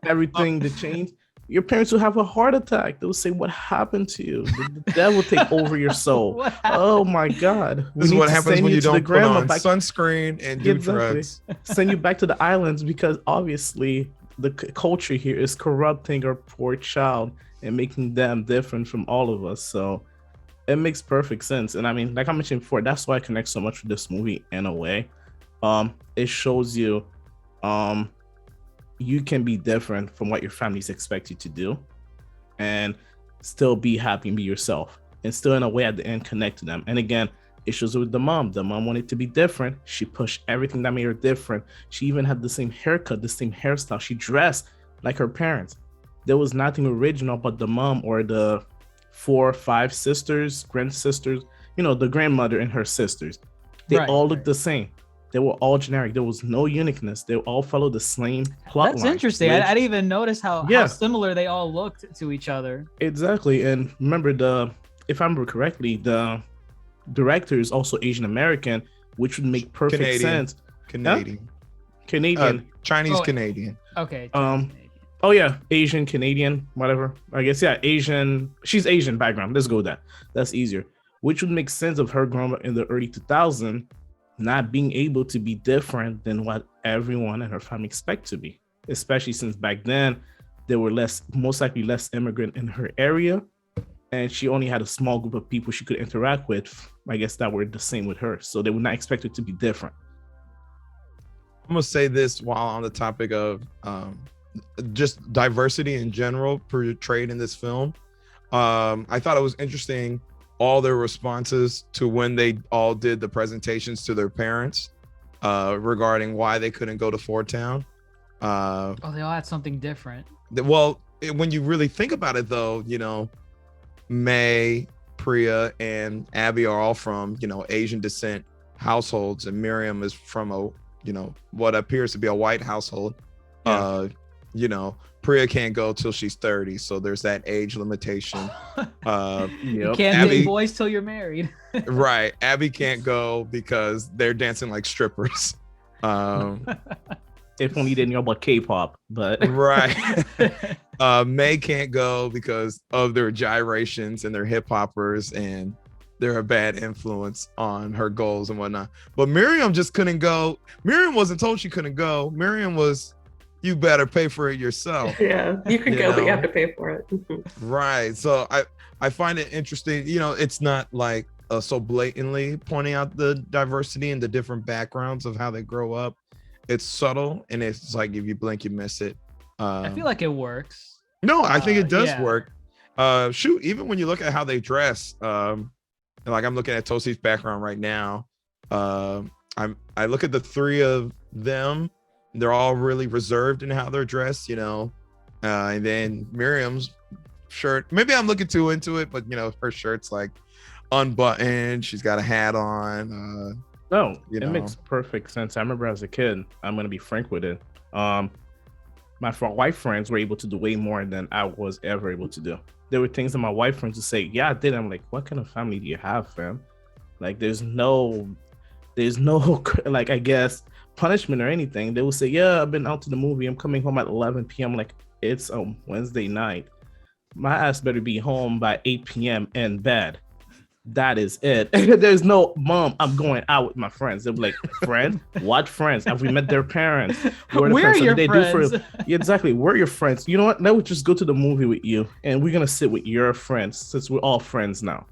everything, the chains. Your parents will have a heart attack. They'll say, what happened to you? The devil take over your soul. Oh my God. This is what happens when you don't put on sunscreen and do drugs. Send you back to the islands because obviously the culture here is corrupting our poor child and making them different from all of us. So it makes perfect sense. And I mean, like I mentioned before, that's why I connect so much with this movie in a way. It shows you you can be different from what your families expect you to do and still be happy and be yourself and still in a way at the end connect to them. And again, it shows with the mom. The mom wanted to be different. She pushed everything that made her different. She even had the same haircut, the same hairstyle. She dressed like her parents. There was nothing original but the mom or the 4 or 5 sisters, grand-sisters, you know, the grandmother and her sisters. They all looked the same. They were all generic. There was no uniqueness. They all followed the same plot That's line, interesting. I didn't even notice how similar they all looked to each other. Exactly. And remember, if I remember correctly, the director is also Asian American, which would make perfect sense. Canadian. Canadian. Chinese Canadian. Okay. Oh yeah, Asian, Canadian, whatever. I guess Asian. She's Asian background. Let's go with that. That's easier. Which would make sense of her growing up in the early 2000s, not being able to be different than what everyone and her family expect to be. Especially since back then there were most likely less immigrant in her area, and she only had a small group of people she could interact with. I guess that were the same with her, so they would not expect her to be different. I'm gonna say this while on the topic of just diversity in general portrayed in this film. I thought it was interesting all their responses to when they all did the presentations to their parents regarding why they couldn't go to Fort Town. They all had something different. Well, when you really think about it, though, you know, May, Priya, and Abby are all from, you know, Asian descent households, and Miriam is from a, you know, what appears to be a white household. Yeah. You know, Priya can't go till she's 30, so there's that age limitation. You can't date boys till you're married. Right. Abby can't go because they're dancing like strippers. If only they knew about K-pop, but right. May can't go because of their gyrations and their hip hoppers, and they're a bad influence on her goals and whatnot. But Miriam just couldn't go. Miriam wasn't told she couldn't go. Miriam was, you better pay for it yourself. Yeah, you can go, but you have to pay for it. Right. So I find it interesting. You know, it's not like so blatantly pointing out the diversity and the different backgrounds of how they grow up. It's subtle, and it's like if you blink, you miss it. I feel like it works. No, I think it does work. Shoot, even when you look at how they dress, and like I'm looking at Toasty's background right now. I look at the three of them. They're all really reserved in how they're dressed, you know. And then Miriam's shirt, maybe I'm looking too into it, but you know, her shirt's like unbuttoned. She's got a hat on. It makes perfect sense. I remember as a kid, I'm gonna be frank with it. My white friends were able to do way more than I was ever able to do. There were things that my white friends would say, yeah, I did. I'm like, what kind of family do you have, fam? Like, there's no like, I guess, punishment or anything. They would say, yeah, I've been out to the movie. I'm coming home at 11 p.m. Like, it's a Wednesday night. My ass better be home by 8 p.m. in bed. That is it. There's no, mom, I'm going out with my friends. They'll be like, friend? What friends? Have we met their parents? Where are your friends? Yeah, exactly. Where are your friends? You know what? Now we just go to the movie with you, and we're going to sit with your friends since we're all friends now.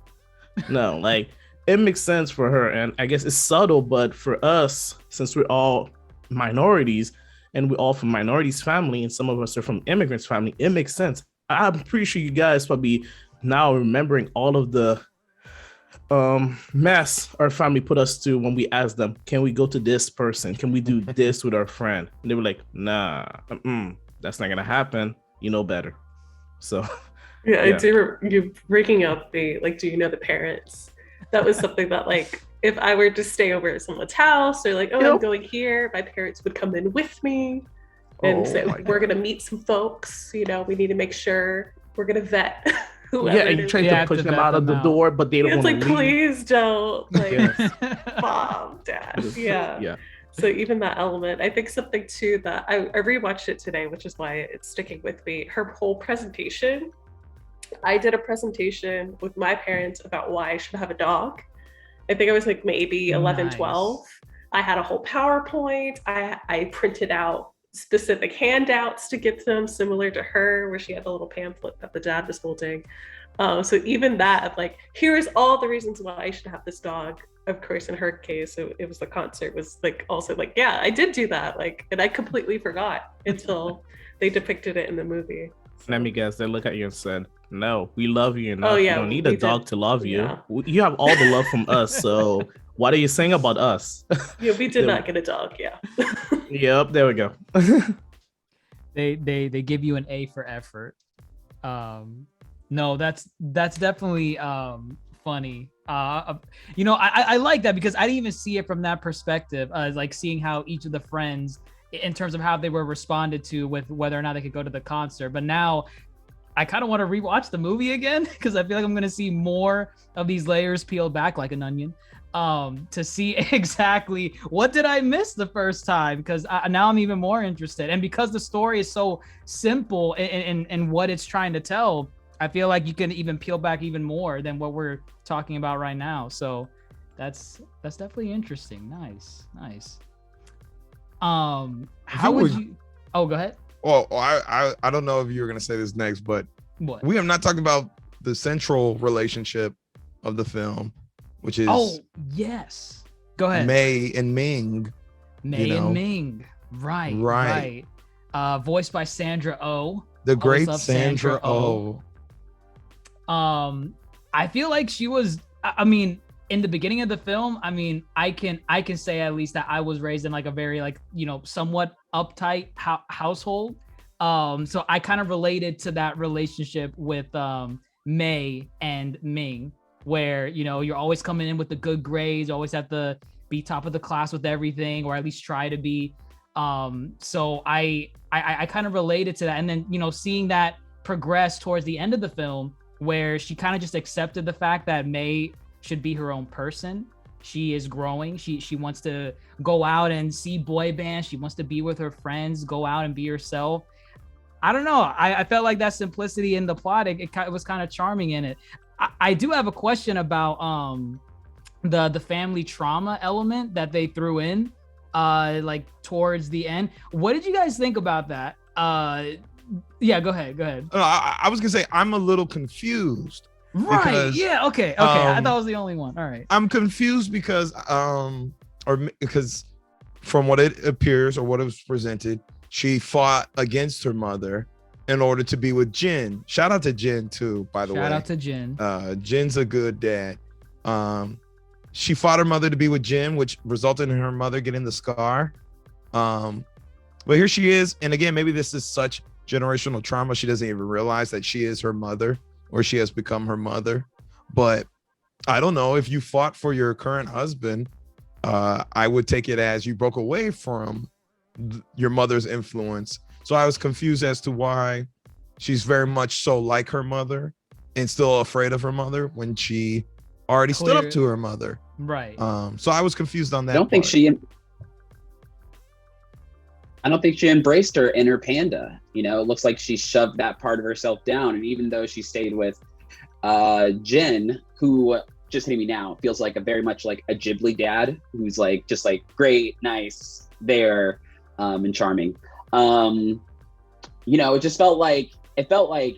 No, like, it makes sense for her. And I guess it's subtle, but for us, since we're all minorities, and we're all from minorities family, and some of us are from immigrants family, it makes sense. I'm pretty sure you guys probably now remembering all of the mess our family put us through when we asked them, can we go to this person? Can we do this with our friend? And they were like, nah, that's not gonna happen. You know better. So yeah. I do. You're breaking up the, like, do you know the parents? That was something that, like, if I were to stay over at someone's house, or like, I'm going here, my parents would come in with me and say, we're gonna meet some folks, you know, we need to make sure we're gonna vet whoever. Yeah, you try to push them out of the door, but they don't want to leave. It's like, please don't, like, mom, dad. Yeah. So even that element, I think something too that I rewatched it today, which is why it's sticking with me. Her whole presentation. I did a presentation with my parents about why I should have a dog. I think I was like maybe 11, 12. I had a whole PowerPoint. I printed out specific handouts to give them, similar to her, where she had the little pamphlet that the dad was holding. So even that, of like, here's all the reasons why I should have this dog. Of course, in her case, it was the concert was like also like, yeah, I did do that. Like, and I completely forgot until they depicted it in the movie. So. Let me guess, they look at you and said, no, we love you enough. You don't need a dog to love you. Yeah. You have all the love from us. So what are you saying about us? Yeah, we did not get a dog. Yeah. Yep. There we go. They give you an A for effort. No, that's definitely funny. You know, I like that because I didn't even see it from that perspective. Like seeing how each of the friends, in terms of how they were responded to with whether or not they could go to the concert. But now I kind of want to rewatch the movie again because I feel like I'm going to see more of these layers peeled back like an onion. to see exactly what did I miss the first time, because now I'm even more interested. And because the story is so simple in what it's trying to tell, I feel like you can even peel back even more than what we're talking about right now. So that's definitely interesting. Nice. How would you? Oh, go ahead. Well, I don't know if you were gonna say this next, but what? We have not talked about the central relationship of the film, which is yes. Go ahead. Mei and Ming. And Ming. Right. Voiced by Sandra Oh. The great Sandra Oh. I feel like she was, I mean, in the beginning of the film, I mean, I can say at least that I was raised in like a very like, somewhat uptight household. So I kind of related to that relationship with Mei and Ming, where, you're always coming in with the good grades, always have to be top of the class with everything, or at least try to be. So I kind of related to that. And then, seeing that progress towards the end of the film, where she kind of just accepted the fact that Mei should be her own person. She is growing. She wants to go out and see boy bands. She wants to be with her friends, go out and be herself. I don't know. I felt like that simplicity in the plot, it was kind of charming in it. I do have a question about the family trauma element that they threw in like towards the end. What did you guys think about that? Yeah, go ahead. I was gonna say I'm a little confused. Right. Because, yeah. Okay. I thought I was the only one. All right. I'm confused because from what it appears or what it was presented, she fought against her mother in order to be with Jin. Shout out to Jin too, by the way. Shout out to Jin. Jin's a good dad. She fought her mother to be with Jin, which resulted in her mother getting the scar. But here she is, and again, maybe this is such generational trauma she doesn't even realize that she is her mother, or she has become her mother. But I don't know, if you fought for your current husband, I would take it as you broke away from your mother's influence. So I was confused as to why she's very much so like her mother and still afraid of her mother when she already stood up to her mother. Right. So I was confused on that. I don't think she embraced her inner panda. It looks like she shoved that part of herself down. And even though she stayed with Jin, who just hitting me now, feels like very much like a Ghibli dad, who's like just like great, nice, there, and charming. It just felt like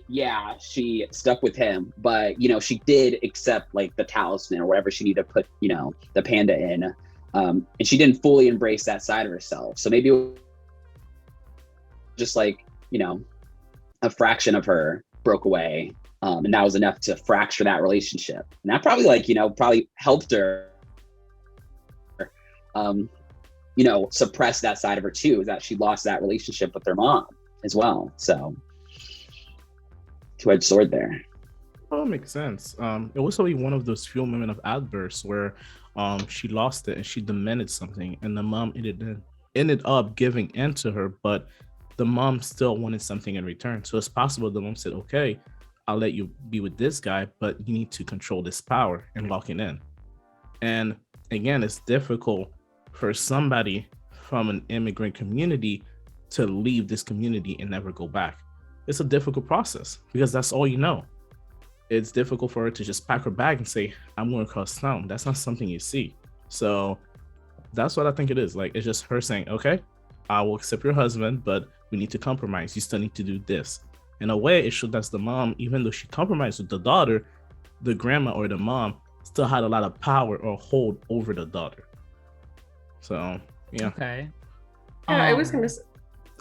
yeah, she stuck with him, but she did accept like the talisman or whatever she needed to put the panda in, and she didn't fully embrace that side of herself. So maybe it was just like a fraction of her broke away, and that was enough to fracture that relationship, and that probably helped her suppress that side of her too, is that she lost that relationship with her mom as well. So two-edged sword there. Oh, it makes sense. It was probably one of those few moments of outbursts where she lost it and she demanded something, and the mom ended up giving in to her, but the mom still wanted something in return. So it's possible the mom said, okay, I'll let you be with this guy, but you need to control this power and lock it in. And again, it's difficult for somebody from an immigrant community to leave this community and never go back. It's a difficult process because that's all you know. It's difficult for her to just pack her bag and say, I'm going across town. That's not something you see. So that's what I think it is. Like, it's just her saying, okay, I will accept your husband, but we need to compromise. You still need to do this. In a way, it showed that the mom, even though she compromised with the daughter, the grandma or the mom still had a lot of power or hold over the daughter. So, yeah. Okay. Yeah, I was going to...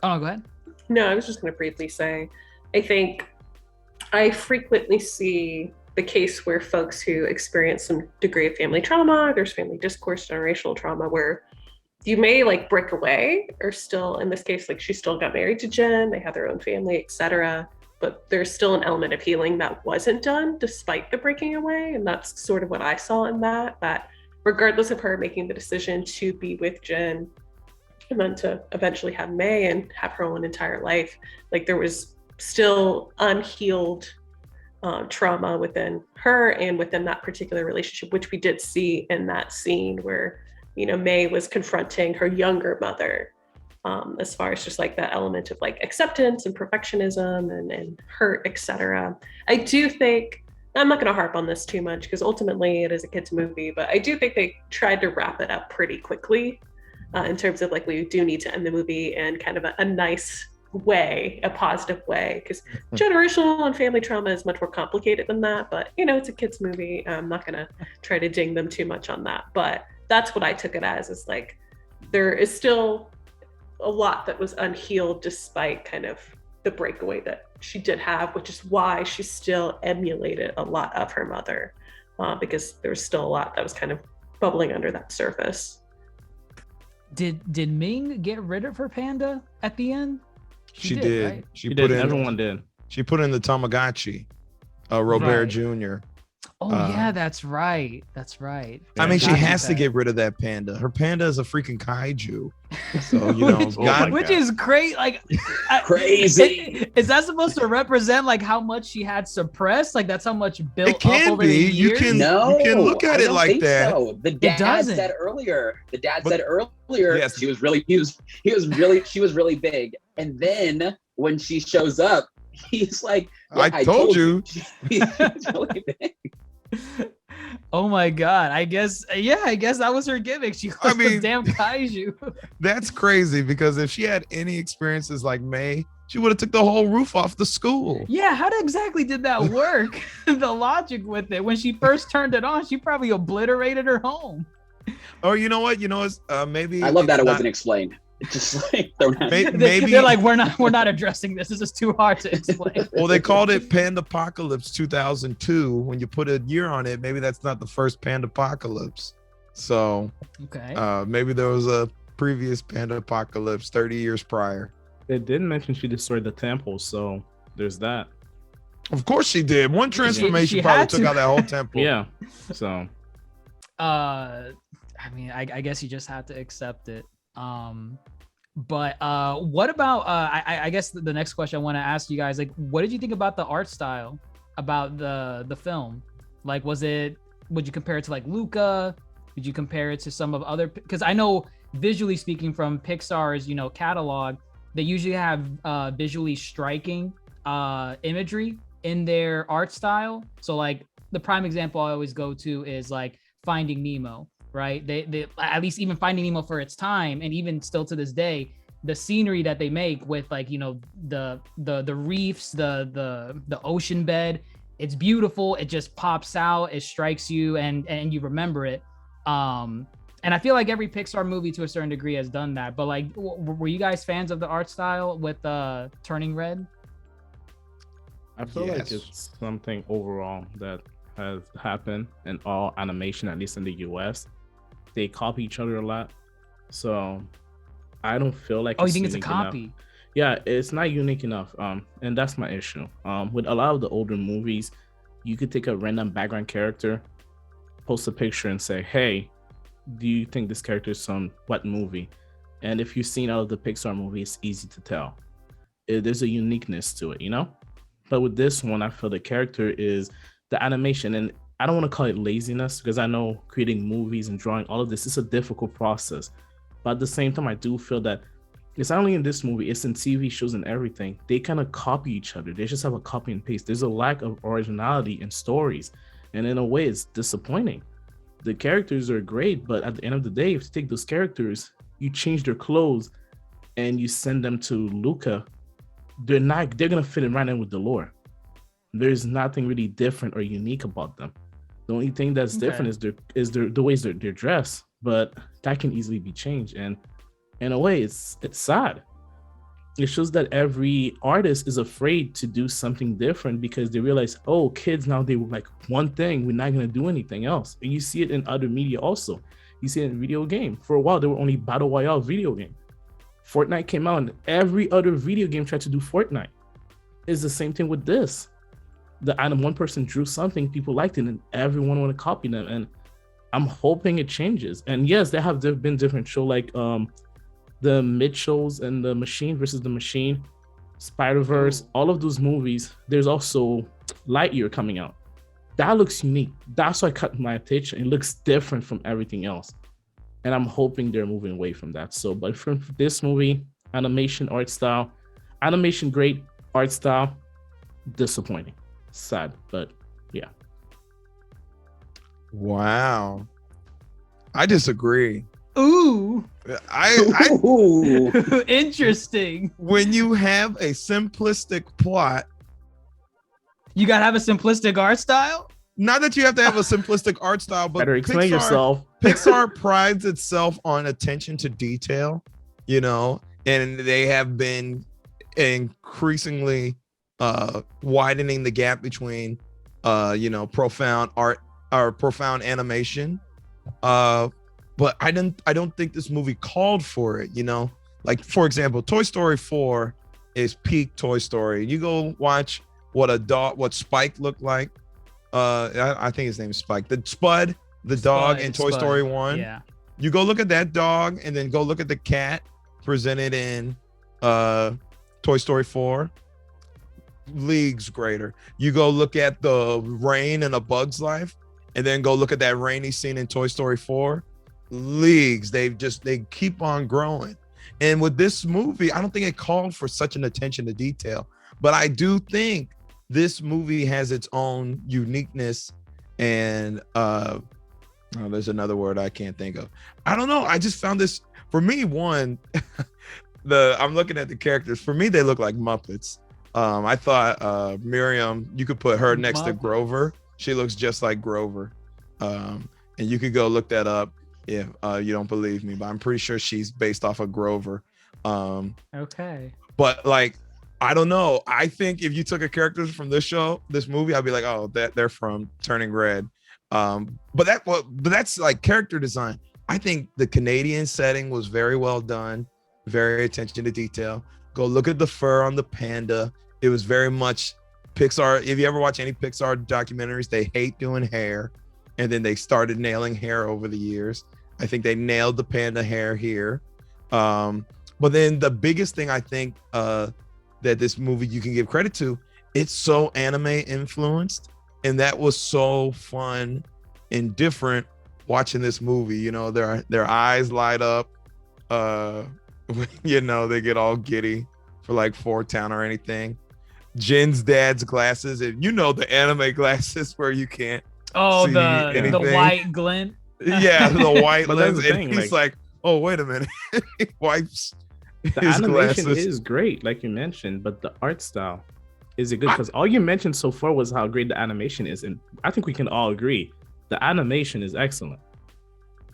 Oh, go ahead. No, I was just going to briefly say, I think I frequently see the case where folks who experience some degree of family trauma, there's family discourse, generational trauma, where you may like break away, or still, in this case, like she still got married to Jen, they had their own family, etc. But there's still an element of healing that wasn't done despite the breaking away. And that's sort of what I saw in that regardless of her making the decision to be with Jen and then to eventually have Mei and have her own entire life, like there was still unhealed trauma within her and within that particular relationship, which we did see in that scene where, you know, May was confronting her younger mother, as far as just like that element of like acceptance and perfectionism and hurt, etc. I do think, I'm not going to harp on this too much because ultimately it is a kids movie, but I do think they tried to wrap it up pretty quickly in terms of like, we do need to end the movie in kind of a nice way, a positive way, because generational and family trauma is much more complicated than that. But, you know, it's a kids movie. I'm not going to try to ding them too much on that. But that's what I took it as, is like, there is still a lot that was unhealed despite kind of the breakaway that she did have, which is why she still emulated a lot of her mother, because there's still a lot that was kind of bubbling under that surface. Did Ming get rid of her panda at the end? She did. Right? She put in. Everyone did. She put in the Tamagotchi, Robert Jr. Oh yeah, that's right. That's right. I mean, she has to get rid of that panda. Her panda is a freaking kaiju. So, you know, which is great. Like, crazy. Is that supposed to represent like how much she had suppressed? Like, that's how much built it can up over be. the years? You can look at it like that. So. The dad said earlier. Yes. She was really really big. And then when she shows up, he's like, yeah, I told you. She's really big. Oh my god! I guess that was her gimmick. She was the damn kaiju. That's crazy, because if she had any experiences like May, she would have took the whole roof off the school. Yeah, how exactly did that work? The logic with it, when she first turned it on, she probably obliterated her home. Or you know what? Maybe I love that it wasn't explained. It's just like maybe they're like, we're not addressing this. This is too hard to explain. Well, they called it Pandapocalypse 2002. When you put a year on it, maybe that's not the first Pandapocalypse. So maybe there was a previous Pandapocalypse 30 years prior. They did mention she destroyed the temple, so there's that. Of course she did. One transformation probably took out that whole temple. Yeah. So I mean, I guess you just have to accept it. But what about I guess the next question I want to ask you guys, like, what did you think about the art style about the film? Like, would you compare it to like Luca? Would you compare it to some of other, because I know visually speaking from Pixar's, you know, catalog, they usually have visually striking imagery in their art style. So like the prime example I always go to is like Finding Nemo. Right, they at least even Finding Nemo for its time, and even still to this day, the scenery that they make with, like, you know, the reefs, the ocean bed, it's beautiful. It just pops out, it strikes you, and you remember it. And I feel like every Pixar movie to a certain degree has done that. But like, were you guys fans of the art style with Turning Red? I feel like it's something overall that has happened in all animation, at least in the US. They copy each other a lot, so I don't feel like. Oh, you think it's a copy? Enough. Yeah, it's not unique enough. And that's my issue. With a lot of the older movies, you could take a random background character, post a picture, and say, "Hey, do you think this character is from what movie?" And if you've seen out of the Pixar movie, it's easy to tell. There's a uniqueness to it, you know. But with this one, I feel the character is the animation, and I don't want to call it laziness, because I know creating movies and drawing all of this is a difficult process. But at the same time, I do feel that it's not only in this movie, it's in TV shows and everything. They kind of copy each other. They just have a copy and paste. There's a lack of originality in stories. And in a way, it's disappointing. The characters are great, but at the end of the day, if you take those characters, you change their clothes and you send them to Luca, they're going to fit in right in with the lore. There's nothing really different or unique about them. The only thing that's different is the ways they're dressed, but that can easily be changed. And in a way, it's sad. It shows that every artist is afraid to do something different because they realize, oh, kids now, they like one thing, we're not going to do anything else. And you see it in other media also. You see it in video game. For a while, there were only Battle Royale video game. Fortnite came out and every other video game tried to do Fortnite. It's the same thing with this. The item, one person drew something, people liked it, and everyone want to copy them. And I'm hoping it changes. And yes, there have been different shows like the Mitchells and the Machine versus the Machine, Spider-Verse, all of those movies. There's also Lightyear coming out. That looks unique. That's why I caught my attention. It looks different from everything else. And I'm hoping they're moving away from that. So, but from this movie, animation, art style, animation great, art style, disappointing. Sad, but yeah. Wow. I disagree. Ooh. Ooh. Interesting. When you have a simplistic plot, you gotta have a simplistic art style? Not that you have to have a simplistic art style, but better explain yourself. Pixar prides itself on attention to detail, you know, and they have been increasingly widening the gap between profound art or profound animation. But I don't think this movie called for it, you know. Like, for example, Toy Story 4 is peak Toy Story. You go watch what Spike looked like. I think his name is Spike. The dog in Toy Story 1. Yeah. You go look at that dog and then go look at the cat presented in Toy Story 4. Leagues greater. You go look at the rain in A Bug's Life and then go look at that rainy scene in Toy Story 4. Leagues. They keep on growing. And with this movie, I don't think it called for such an attention to detail, but I do think this movie has its own uniqueness and there's another word I can't think of. I don't know. I just found this, for me, one, I'm looking at the characters. For me, they look like Muppets. I thought Miriam, you could put her next to Grover. She looks just like Grover. And you could go look that up if you don't believe me, but I'm pretty sure she's based off of Grover. Okay. But like, I don't know. I think if you took a character from this movie, I'd be like, oh, they're from Turning Red. But that's like character design. I think the Canadian setting was very well done, very attention to detail. Go look at the fur on the panda. It was very much Pixar. If you ever watch any Pixar documentaries, they hate doing hair, and then they started nailing hair over the years. I think they nailed the panda hair here. But then the biggest thing I think that this movie you can give credit to, it's so anime influenced, and that was so fun and different watching this movie. You know, their eyes light up, you know, they get all giddy for like Fort Town or anything. Jin's dad's glasses, and you know the anime glasses where you can't see the white glint. Yeah, the white lens, and he's like, oh, wait a minute. He wipes the his animation glasses. is great, like you mentioned, but the art style, is it good? Because all you mentioned so far was how great the animation is, and I think we can all agree the animation is excellent,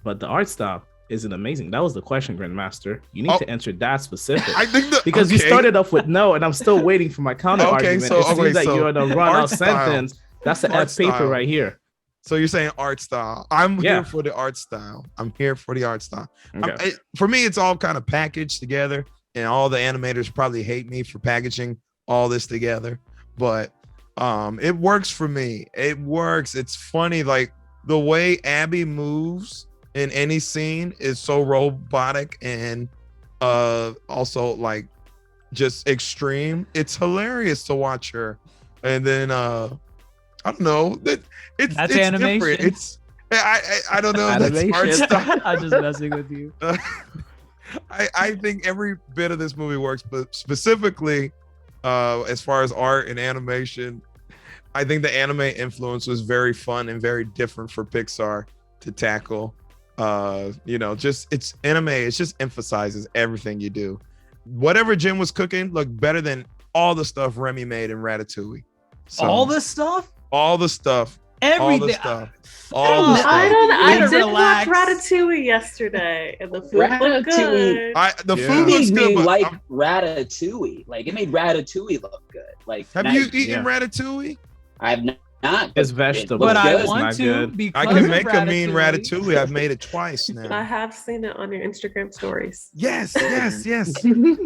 but the art style isn't amazing. That was the question, Grandmaster. You need to answer that specific. I think because you started off with no, and I'm still waiting for my counter argument. So, it seems that you're in a run-out sentence. That's the F paper right here. So you're saying art style. I'm here for the art style. Okay. For me, it's all kind of packaged together, and all the animators probably hate me for packaging all this together, but it works for me. It works. It's funny. Like the way Abby moves in any scene is so robotic and also like just extreme. It's hilarious to watch her. And then I don't know. It's animation. Different. It's I don't know. That's art style. I'm just messing with you. I think every bit of this movie works, but specifically as far as art and animation, I think the anime influence was very fun and very different for Pixar to tackle. You know, just it's anime. It just emphasizes everything you do. Whatever Jim was cooking looked better than all the stuff Remy made in Ratatouille. So, all the stuff. Everything. I did watch Ratatouille yesterday, and the food looked good. The food looks good, but like Ratatouille. Like it made Ratatouille look good. Like, have you eaten Ratatouille? I've not. It's vegetable, but I want to. I can make a mean Ratatouille. I've made it twice now. I have seen it on your Instagram stories. Yes.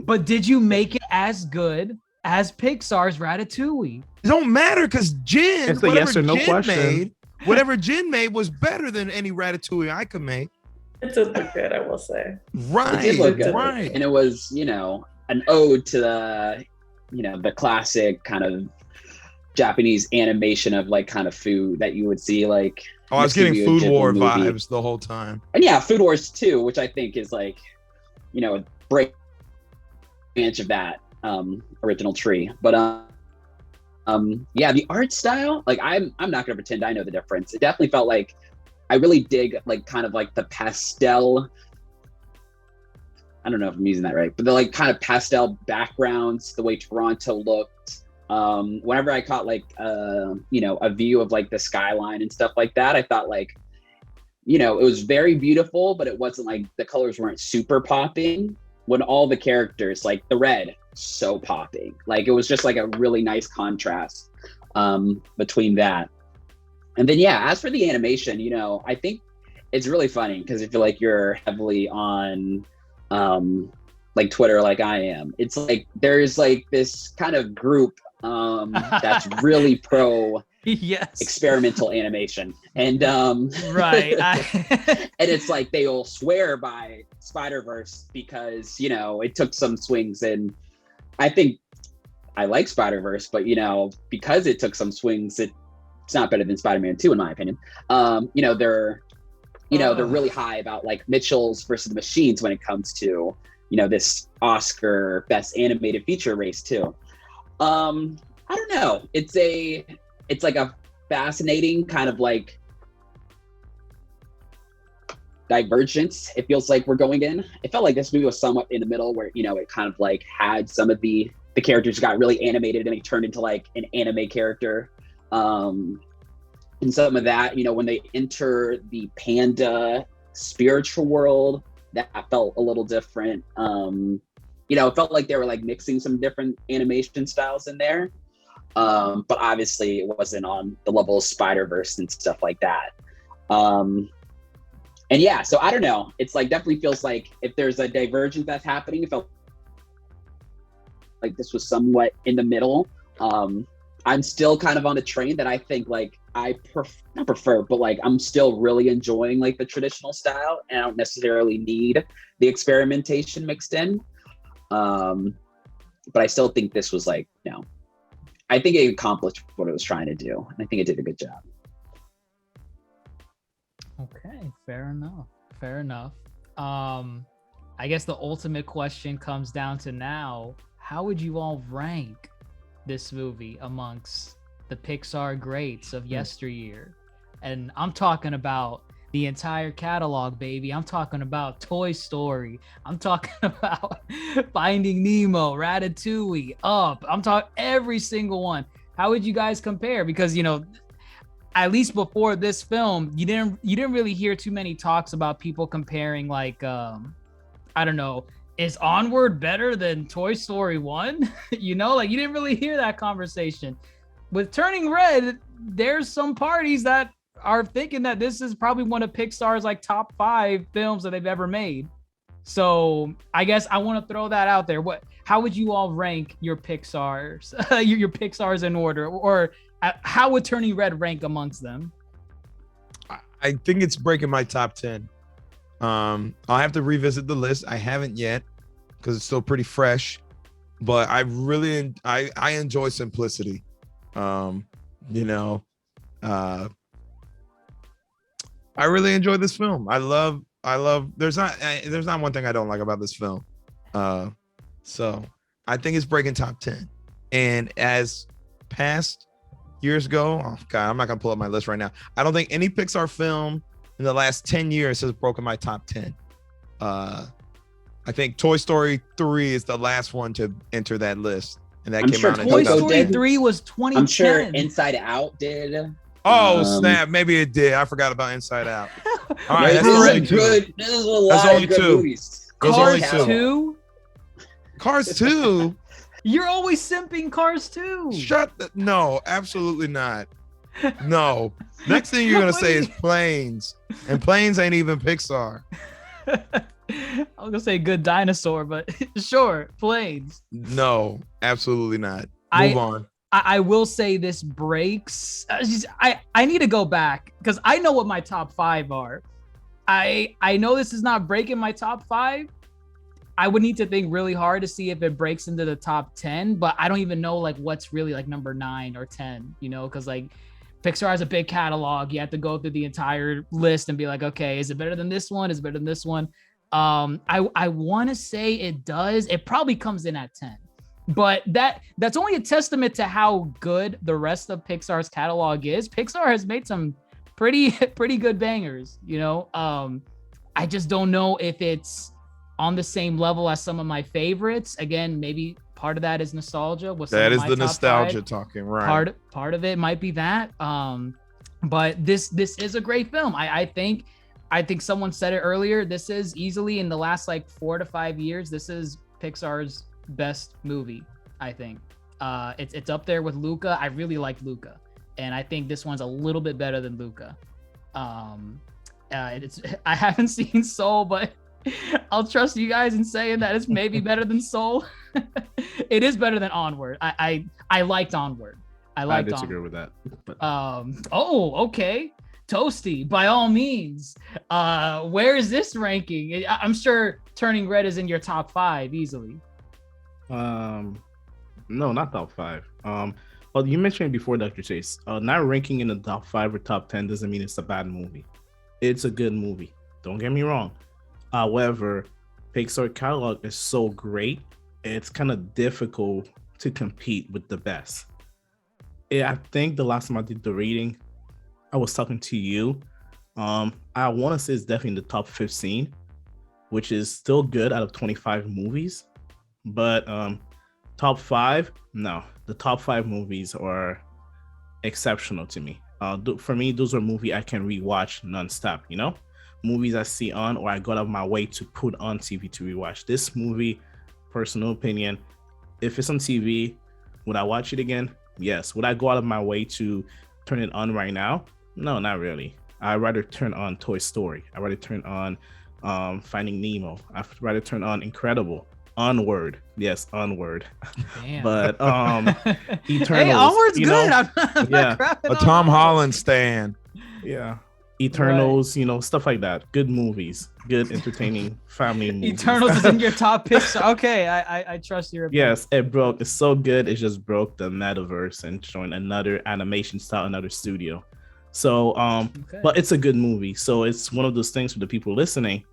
But did you make it as good as Pixar's Ratatouille? It don't matter because Jen, it's a yes or no question. Whatever Jen made was better than any Ratatouille I could make. It did look good, I will say. Right, it did look good. Right. And it was, you know, an ode to the, you know, the classic kind of Japanese animation of like kind of food that you would see like. Oh, I was getting Food War vibes the whole time. And yeah, Food Wars 2, which I think is like, you know, a branch of that original tree. But yeah, the art style, like I'm not gonna pretend I know the difference. It definitely felt like I really dig like kind of like the pastel. I don't know if I'm using that right, but the like kind of pastel backgrounds, the way Toronto looked. Whenever I caught like you know, a view of like the skyline and stuff like that, I thought like, you know, it was very beautiful, but it wasn't like the colors weren't super popping. When all the characters, like the red, so popping. Like it was just like a really nice contrast between that. And then yeah, as for the animation, you know, I think it's really funny because I feel like you're heavily on like Twitter like I am. It's like there's like this kind of group that's really pro yes experimental animation, and right and it's like they'll swear by Spider-Verse because, you know, it took some swings, and I think I like Spider-Verse, but you know, because it took some swings, it's not better than Spider-Man 2 in my opinion. You know, they're really high about like Mitchell's versus the Machines when it comes to, you know, this Oscar Best Animated Feature race too. I don't know. It's like a fascinating kind of like divergence. It feels like we're going in. It felt like this movie was somewhat in the middle where, you know, it kind of like had some of the characters got really animated and they turned into like an anime character. And some of that, you know, when they enter the Panda spiritual world, that felt a little different. You know, it felt like they were like mixing some different animation styles in there. But obviously it wasn't on the level of Spider-Verse and stuff like that. And yeah, so I don't know. It's like definitely feels like if there's a divergence that's happening, it felt like this was somewhat in the middle. I'm still kind of on the train that I think like not prefer, but like I'm still really enjoying like the traditional style, and I don't necessarily need the experimentation mixed in. But I still think this was like, you know, I think it accomplished what it was trying to do, and I think it did a good job. Okay, fair enough. I guess the ultimate question comes down to now, how would you all rank this movie amongst the Pixar greats of yesteryear? And I'm talking about the entire catalog, baby. I'm talking about Toy Story. I'm talking about Finding Nemo, Ratatouille, Up. I'm talking every single one. How would you guys compare? Because, you know, at least before this film, you didn't really hear too many talks about people comparing like, I don't know, is Onward better than Toy Story 1? You know, like you didn't really hear that conversation. With Turning Red, there's some parties that are thinking that this is probably one of Pixar's like top 5 films that they've ever made. So I guess I want to throw that out there. How would you all rank your Pixar's, your Pixar's in order, or how would Turning Red rank amongst them? I think it's breaking my top 10. I'll have to revisit the list. I haven't yet because it's still pretty fresh, but I really I enjoy simplicity. You know, I really enjoy this film. I love there's not one thing I don't like about this film. So I think it's breaking top 10. And as past years go, oh God, I'm not gonna pull up my list right now. I don't think any Pixar film in the last 10 years has broken my top 10. I think Toy Story 3 is the last one to enter that list. And that came out in Toy Story 3 was 2010. I'm sure Inside Out did. Oh, snap. Maybe it did. I forgot about Inside Out. All right, that's only good. This is a lot of good movies. Cars 2? Cars 2? You're always simping Cars 2. No, absolutely not. No. Next thing you're going to say is Planes. And Planes ain't even Pixar. I was going to say Good Dinosaur, but sure, Planes. No, absolutely not. Move on. I will say this breaks. I need to go back because I know what my top 5 are. I know this is not breaking my top 5. I would need to think really hard to see if it breaks into the top 10, but I don't even know like what's really like number 9 or 10, you know, because like Pixar has a big catalog. You have to go through the entire list and be like, okay, is it better than this one? Is it better than this one? I want to say it does. It probably comes in at 10, but that's only a testament to how good the rest of Pixar's catalog is. Pixar has made some pretty good bangers, you know. I just don't know if it's on the same level as some of my favorites. Again, maybe part of that is nostalgia. That is the nostalgia talking, right? Part of it might be that. But this is a great film. I think someone said it earlier. This is easily in the last like 4 to 5 years. This is Pixar's best movie. I think it's up there with Luca. I really liked Luca, and I think this one's a little bit better than Luca. I haven't seen Soul, but I'll trust you guys in saying that it's maybe better than Soul. It is better than Onward. I liked Onward. I disagree with that. But. Okay. Toasty, by all means. Where is this ranking? I'm sure Turning Red is in your top 5 easily. No, not top 5. Well, you mentioned it before, Dr. Chase. Not ranking in the top 5 or top 10 doesn't mean it's a bad movie. It's a good movie. Don't get me wrong. However, Pixar catalog is so great, it's kind of difficult to compete with the best. I think the last time I did the rating, I was talking to you. I want to say it's definitely in the top 15, which is still good out of 25 movies. But top 5, no. The top 5 movies are exceptional to me. For me, those are movies I can rewatch nonstop, you know? Movies I see on or I go out of my way to put on TV to rewatch. This movie, personal opinion, if it's on TV, would I watch it again? Yes. Would I go out of my way to turn it on right now? No, not really. I'd rather turn on Toy Story. I'd rather turn on Finding Nemo. I'd rather turn on Incredible. Onward. Yes, Onward. Damn. But Eternals. Hey, Onward's good. Know, I'm not a Tom Holland stan. Yeah. Eternals, right. Stuff like that. Good movies. Good, entertaining family movies. Eternals is in your top picks. Okay, I trust your opinion. Yes, it broke. It's so good. It just broke the metaverse and showing another animation style, another studio. So, okay. But it's a good movie. So it's one of those things for the people listening.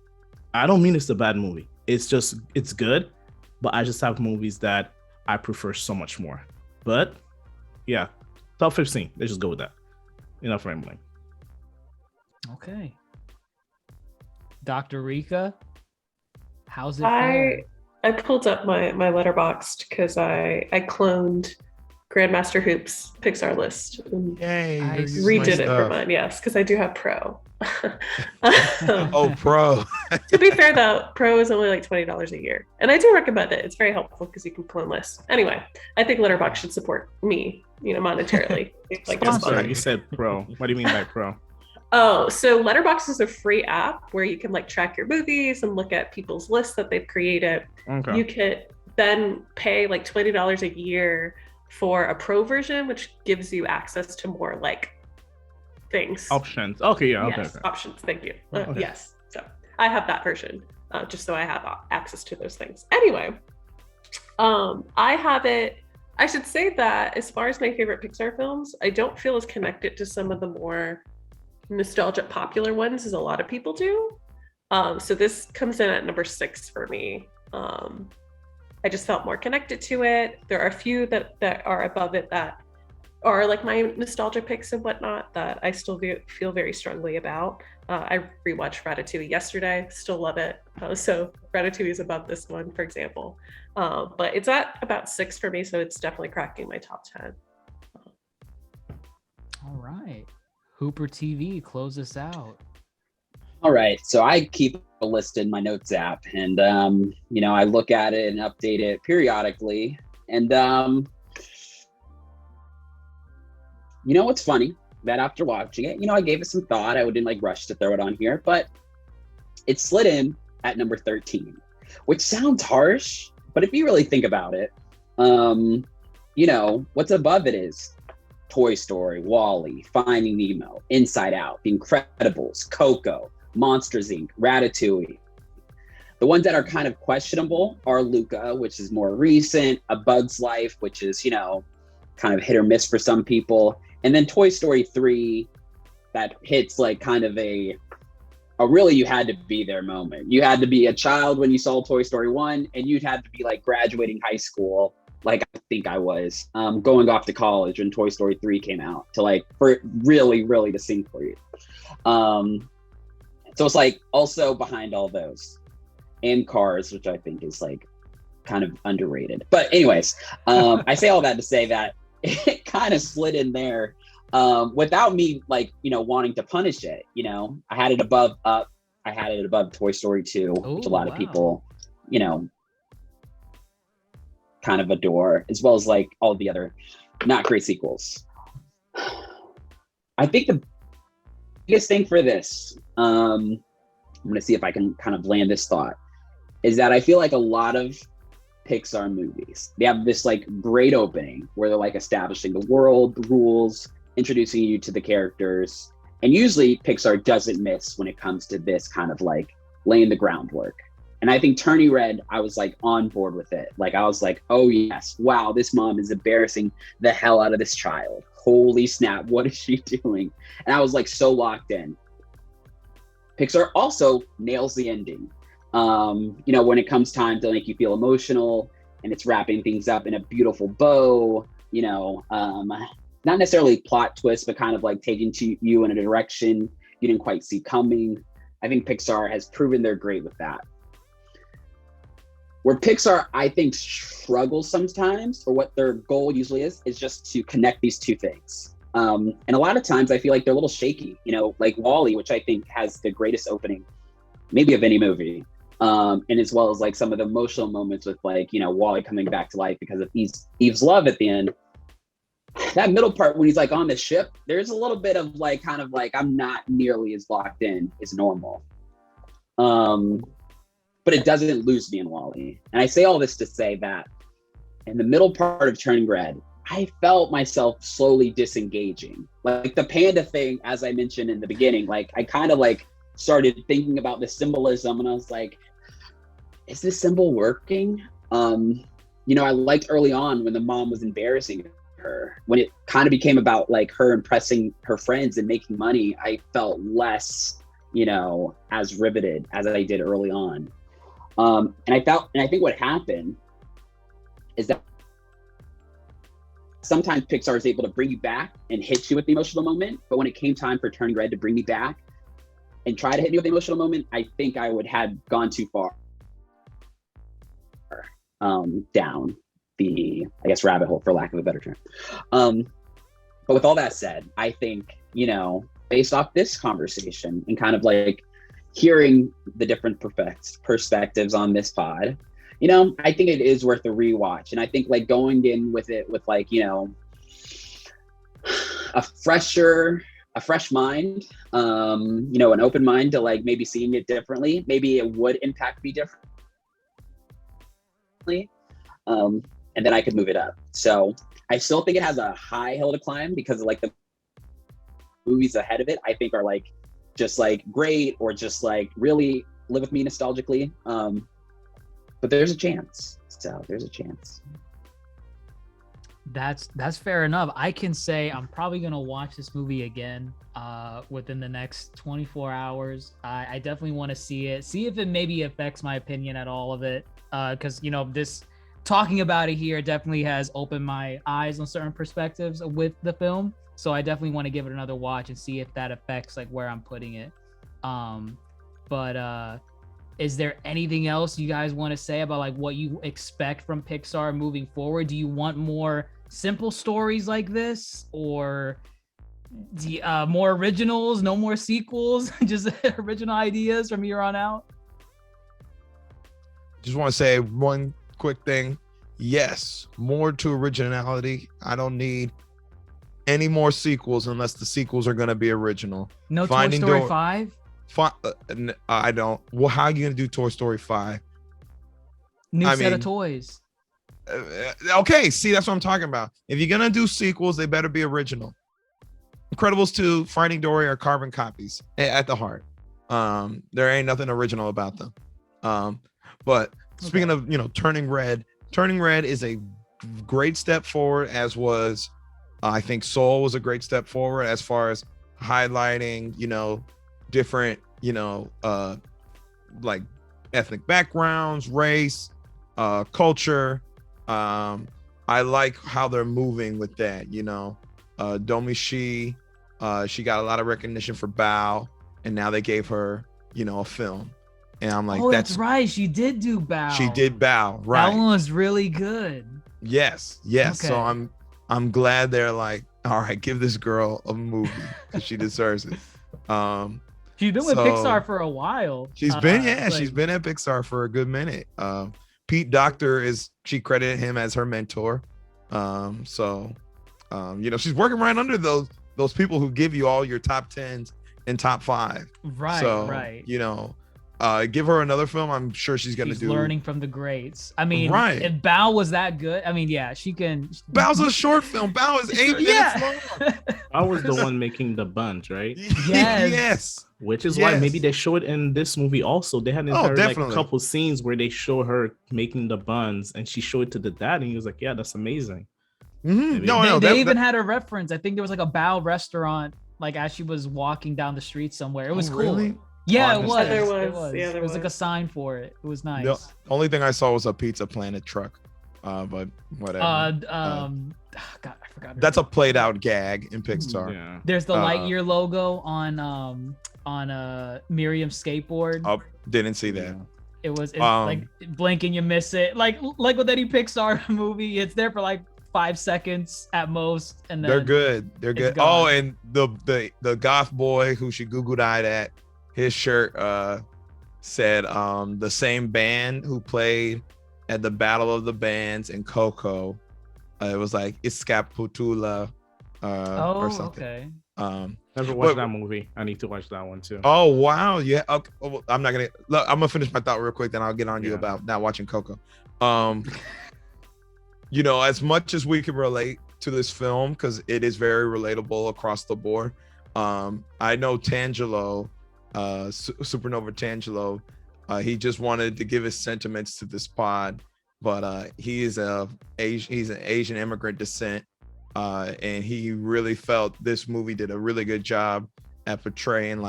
I don't mean it's a bad movie. It's just, it's good. But I just have movies that I prefer so much more. But yeah, top 15. Let's just go with that. Enough rambling. Okay. DoctahReeka, how's it going? I pulled up my Letterboxd because I cloned GrandMasterHoop's Pixar list and redid it for mine. Yes, because I do have Pro. Oh, Pro. To be fair, though, Pro is only like $20 a year, and I do recommend it. It's very helpful because you can clone lists. Anyway, I think Letterboxd should support me, monetarily. Like you said Pro. What do you mean by Pro? Oh, so Letterboxd is a free app where you can track your movies and look at people's lists that they've created. Okay. You can then pay like $20 a year for a pro version, which gives you access to more things. Options. Okay, yeah. Yes, okay. Options. Thank you. Okay. Yes. So I have that version just so I have access to those things. Anyway, I have it. I should say that as far as my favorite Pixar films, I don't feel as connected to some of the more nostalgic popular ones as a lot of people do. So this comes in at number 6 for me. I just felt more connected to it. There are a few that are above it that are like my nostalgia picks and whatnot that I still feel very strongly about. I rewatched Ratatouille yesterday, still love it. So Ratatouille is above this one, for example. But it's at about 6 for me, so it's definitely cracking my top 10. All right. HooperTV, close us out. All right, so I keep a list in my notes app, and I look at it and update it periodically. And what's funny? That after watching it, I gave it some thought. I didn't rush to throw it on here, but it slid in at number 13, which sounds harsh, but if you really think about it, what's above it is Toy Story, WALL-E, Finding Nemo, Inside Out, The Incredibles, Coco, Monsters, Inc., Ratatouille. The ones that are kind of questionable are Luca, which is more recent, A Bug's Life, which is, you know, kind of hit or miss for some people. And then Toy Story 3, that hits like kind of a really you had to be there moment. You had to be a child when you saw Toy Story 1, and you'd had to be like graduating high school, like I think I was, going off to college when Toy Story 3 came out, to like for really, really to sing for you. So it's like also behind all those. And Cars, which I think is like kind of underrated. But anyways, I say all that to say that it kind of slid in there without me like, you know, wanting to punish it. You know, I had it above Up. I had it above Toy Story 2, which a lot of people, you know, kind of adore, as well as like all the other not great sequels. I think the biggest thing for this, I'm going to see if I can kind of land this thought, is that I feel like a lot of Pixar movies, they have this like great opening where they're like establishing the world, the rules, introducing you to the characters. And usually Pixar doesn't miss when it comes to this kind of like laying the groundwork. And I think Turning Red, I was like on board with it. Like I was like, oh yes, wow, this mom is embarrassing the hell out of this child. Holy snap, what is she doing? And I was like so locked in. Pixar also nails the ending. You know, when it comes time to make you feel emotional and it's wrapping things up in a beautiful bow, you know, not necessarily plot twist, but kind of like taking you in a direction you didn't quite see coming. I think Pixar has proven they're great with that. Where Pixar, I think, struggles sometimes, or what their goal usually is just to connect these two things. And a lot of times I feel like they're a little shaky, you know, like WALL-E, which I think has the greatest opening, maybe of any movie. And as well as like some of the emotional moments with like, you know, WALL-E coming back to life because of Eve's love at the end. That middle part when he's like on the ship, there's a little bit of like, kind of like, I'm not nearly as locked in as normal. But it doesn't lose me in WALL-E. And I say all this to say that in the middle part of Turning Red, I felt myself slowly disengaging. Like the panda thing, as I mentioned in the beginning, like I kind of like started thinking about the symbolism and I was like, is this symbol working? You know, I liked early on when the mom was embarrassing her. When it kind of became about like her impressing her friends and making money, I felt less, you know, as riveted as I did early on. And I think what happened is that sometimes Pixar is able to bring you back and hit you with the emotional moment. But when it came time for Turning Red to bring me back and try to hit me with the emotional moment, I think I would have gone too far down the, I guess, rabbit hole, for lack of a better term. But with all that said, I think, you know, based off this conversation and kind of like hearing the different perspectives on this pod, you know, I think it is worth a rewatch. And I think like going in with it with like, you know, a fresh mind, you know, an open mind to like maybe seeing it differently, maybe it would impact me differently. And then I could move it up. So I still think it has a high hill to climb because of like the movies ahead of it, I think are like just like great or just like really live with me nostalgically. But there's a chance. So there's a chance. That's fair enough. I can say I'm probably gonna watch this movie again within the next 24 hours. I definitely want to see if it maybe affects my opinion at all of it. Because you know, this talking about it here definitely has opened my eyes on certain perspectives with the film. So I definitely want to give it another watch and see if that affects like where I'm putting it. But is there anything else you guys want to say about like what you expect from Pixar moving forward? Do you want more simple stories like this, or more originals, no more sequels, just original ideas from here on out? Just want to say one quick thing. Yes, more to originality. I don't need any more sequels unless the sequels are going to be original. No Finding Toy Story 5? I don't. Well, how are you going to do Toy Story 5? New set of toys. Okay, see, that's what I'm talking about. If you're going to do sequels, they better be original. Incredibles 2, Finding Dory are carbon copies at the heart. There ain't nothing original about them. But speaking of, Turning Red is a great step forward, as was, I think Soul was a great step forward as far as highlighting, different, like ethnic backgrounds, race, culture. I like how they're moving with that, Domi-shi, she got a lot of recognition for Bao, and now they gave her, a film. And I'm like, that's right. She did do Bao. She did Bao, right? That one was really good. Yes. Okay. So I'm glad they're like, all right, give this girl a movie because she deserves it. She's been with Pixar for a while. She's been, she's been at Pixar for a good minute. Pete Docter she credited him as her mentor. She's working right under those people who give you all your top 10s and top 5. Right. So, right. Give her another film. I'm sure she's learning from the greats. I mean, right. If Bao was that good, I mean, yeah, she can. Bao's a short film. Bao is 8 minutes long. I was the one making the bunch, right? Yes. Which is why maybe they show it in this movie also. They had a couple scenes where they show her making the buns, and she showed it to the dad, and he was like, "Yeah, that's amazing." Mm-hmm. They even had a reference. I think there was like a Bao restaurant, like as she was walking down the street somewhere. It was cool. Really? Yeah, it was. There was. Yeah, there was like a sign for it. It was nice. The only thing I saw was a Pizza Planet truck, but whatever. God, I forgot. That's a played out gag in Pixar. Yeah. There's the Lightyear logo on Miriam's skateboard. Oh, didn't see that. It's like blink and you miss it. Like with any Pixar movie, it's there for like 5 seconds at most, and then they're good. They're good. Gone. Oh, and the goth boy who she Googled-eyed at, his shirt said the same band who played at the Battle of the Bands in Coco. It was like Escaputula or something. Okay. Never watched that movie. I need to watch that one too. Oh wow, yeah. Okay. I'm gonna finish my thought real quick, then I'll get on you about not watching Coco. As much as we can relate to this film, because it is very relatable across the board. I know Tangelo, Supernova Tangelo, he just wanted to give his sentiments to this pod, but he's an Asian immigrant descent, and he really felt this movie did a really good job at portraying the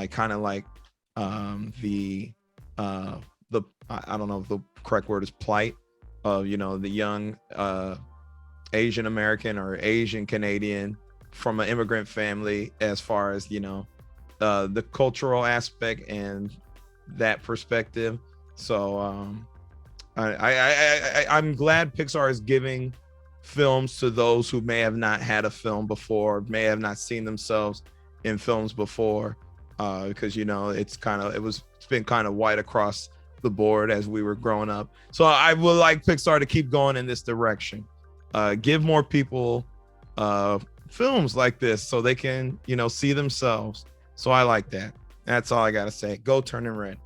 I don't know if the correct word is plight of the young Asian American or Asian Canadian from an immigrant family, as far as the cultural aspect and that perspective. So I'm glad Pixar is giving films to those who may have not had a film before, may have not seen themselves in films before, because it's been kind of white across the board as we were growing up. So I would like Pixar to keep going in this direction, give more people films like this so they can see themselves. So I like that. That's all I gotta say. Go Turning Red.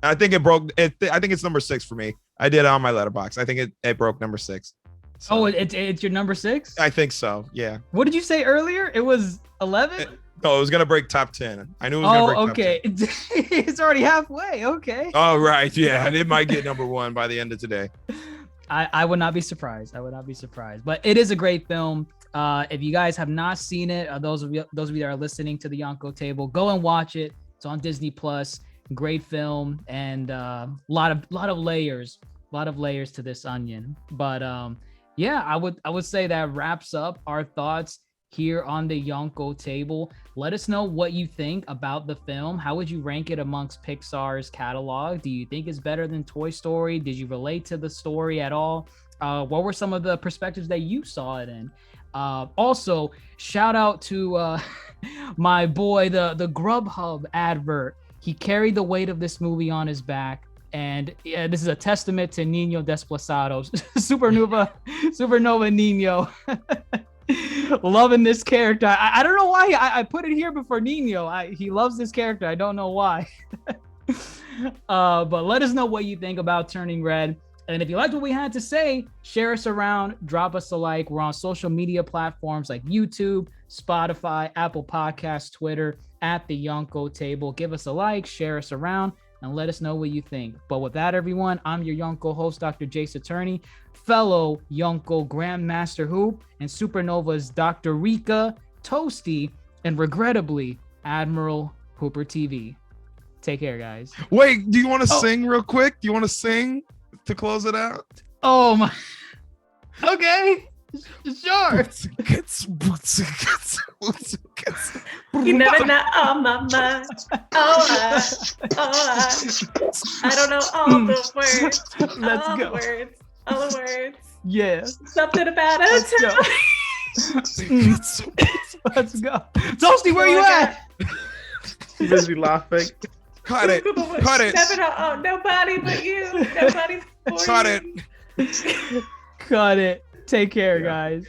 I think it broke. I think it's number 6 for me. I did it on my letterbox. I think it broke number 6. So, it's your number 6? I think so. Yeah. What did you say earlier? It was 11? No, it was gonna break top 10. I knew it was gonna break okay. top 10. It's already halfway. Okay. Oh right, yeah. It might get number 1 by the end of today. I would not be surprised. But it is a great film. If you guys have not seen it, those of you that are listening to the Yonkō Table, go and watch it. It's on Disney Plus. Great film, and a lot of layers to this onion. But I would say that wraps up our thoughts here on the Yonkō Table. Let us know what you think about the film. How would you rank it amongst Pixar's catalog? Do you think it's better than Toy Story? Did you relate to the story at all? What were some of the perspectives that you saw it in? Also, shout out to my boy, the Grubhub advert. He carried the weight of this movie on his back. And this is a testament to Nino Desplazados, Supernova Nino. Loving this character. I don't know why I put it here before Nino. He loves this character. I don't know why. But let us know what you think about Turning Red. And if you liked what we had to say, share us around, drop us a like. We're on social media platforms like YouTube, Spotify, Apple Podcasts, Twitter, at the Yonkō Table. Give us a like, share us around. and let us know what you think. But with that, everyone, I'm your Yonkō host, DrJaceAttorney, fellow Yonkō GrandMasterHoop, and Supernovas DoctahReeka, Toasty, and regrettably, Admiral HooperTV. Take care, guys. Wait, do you want to sing real quick? Do you want to sing to close it out? Oh my. Okay. Sure. You never know on my mind. I don't know all the words. Let's go. All the words. Yeah. Something about us. Let's go. Toasty, where you at? Busy laughing. Cut it. Cut it. Never know. Oh, nobody but you. Nobody's for Cut you. it. Cut it. Take care, guys.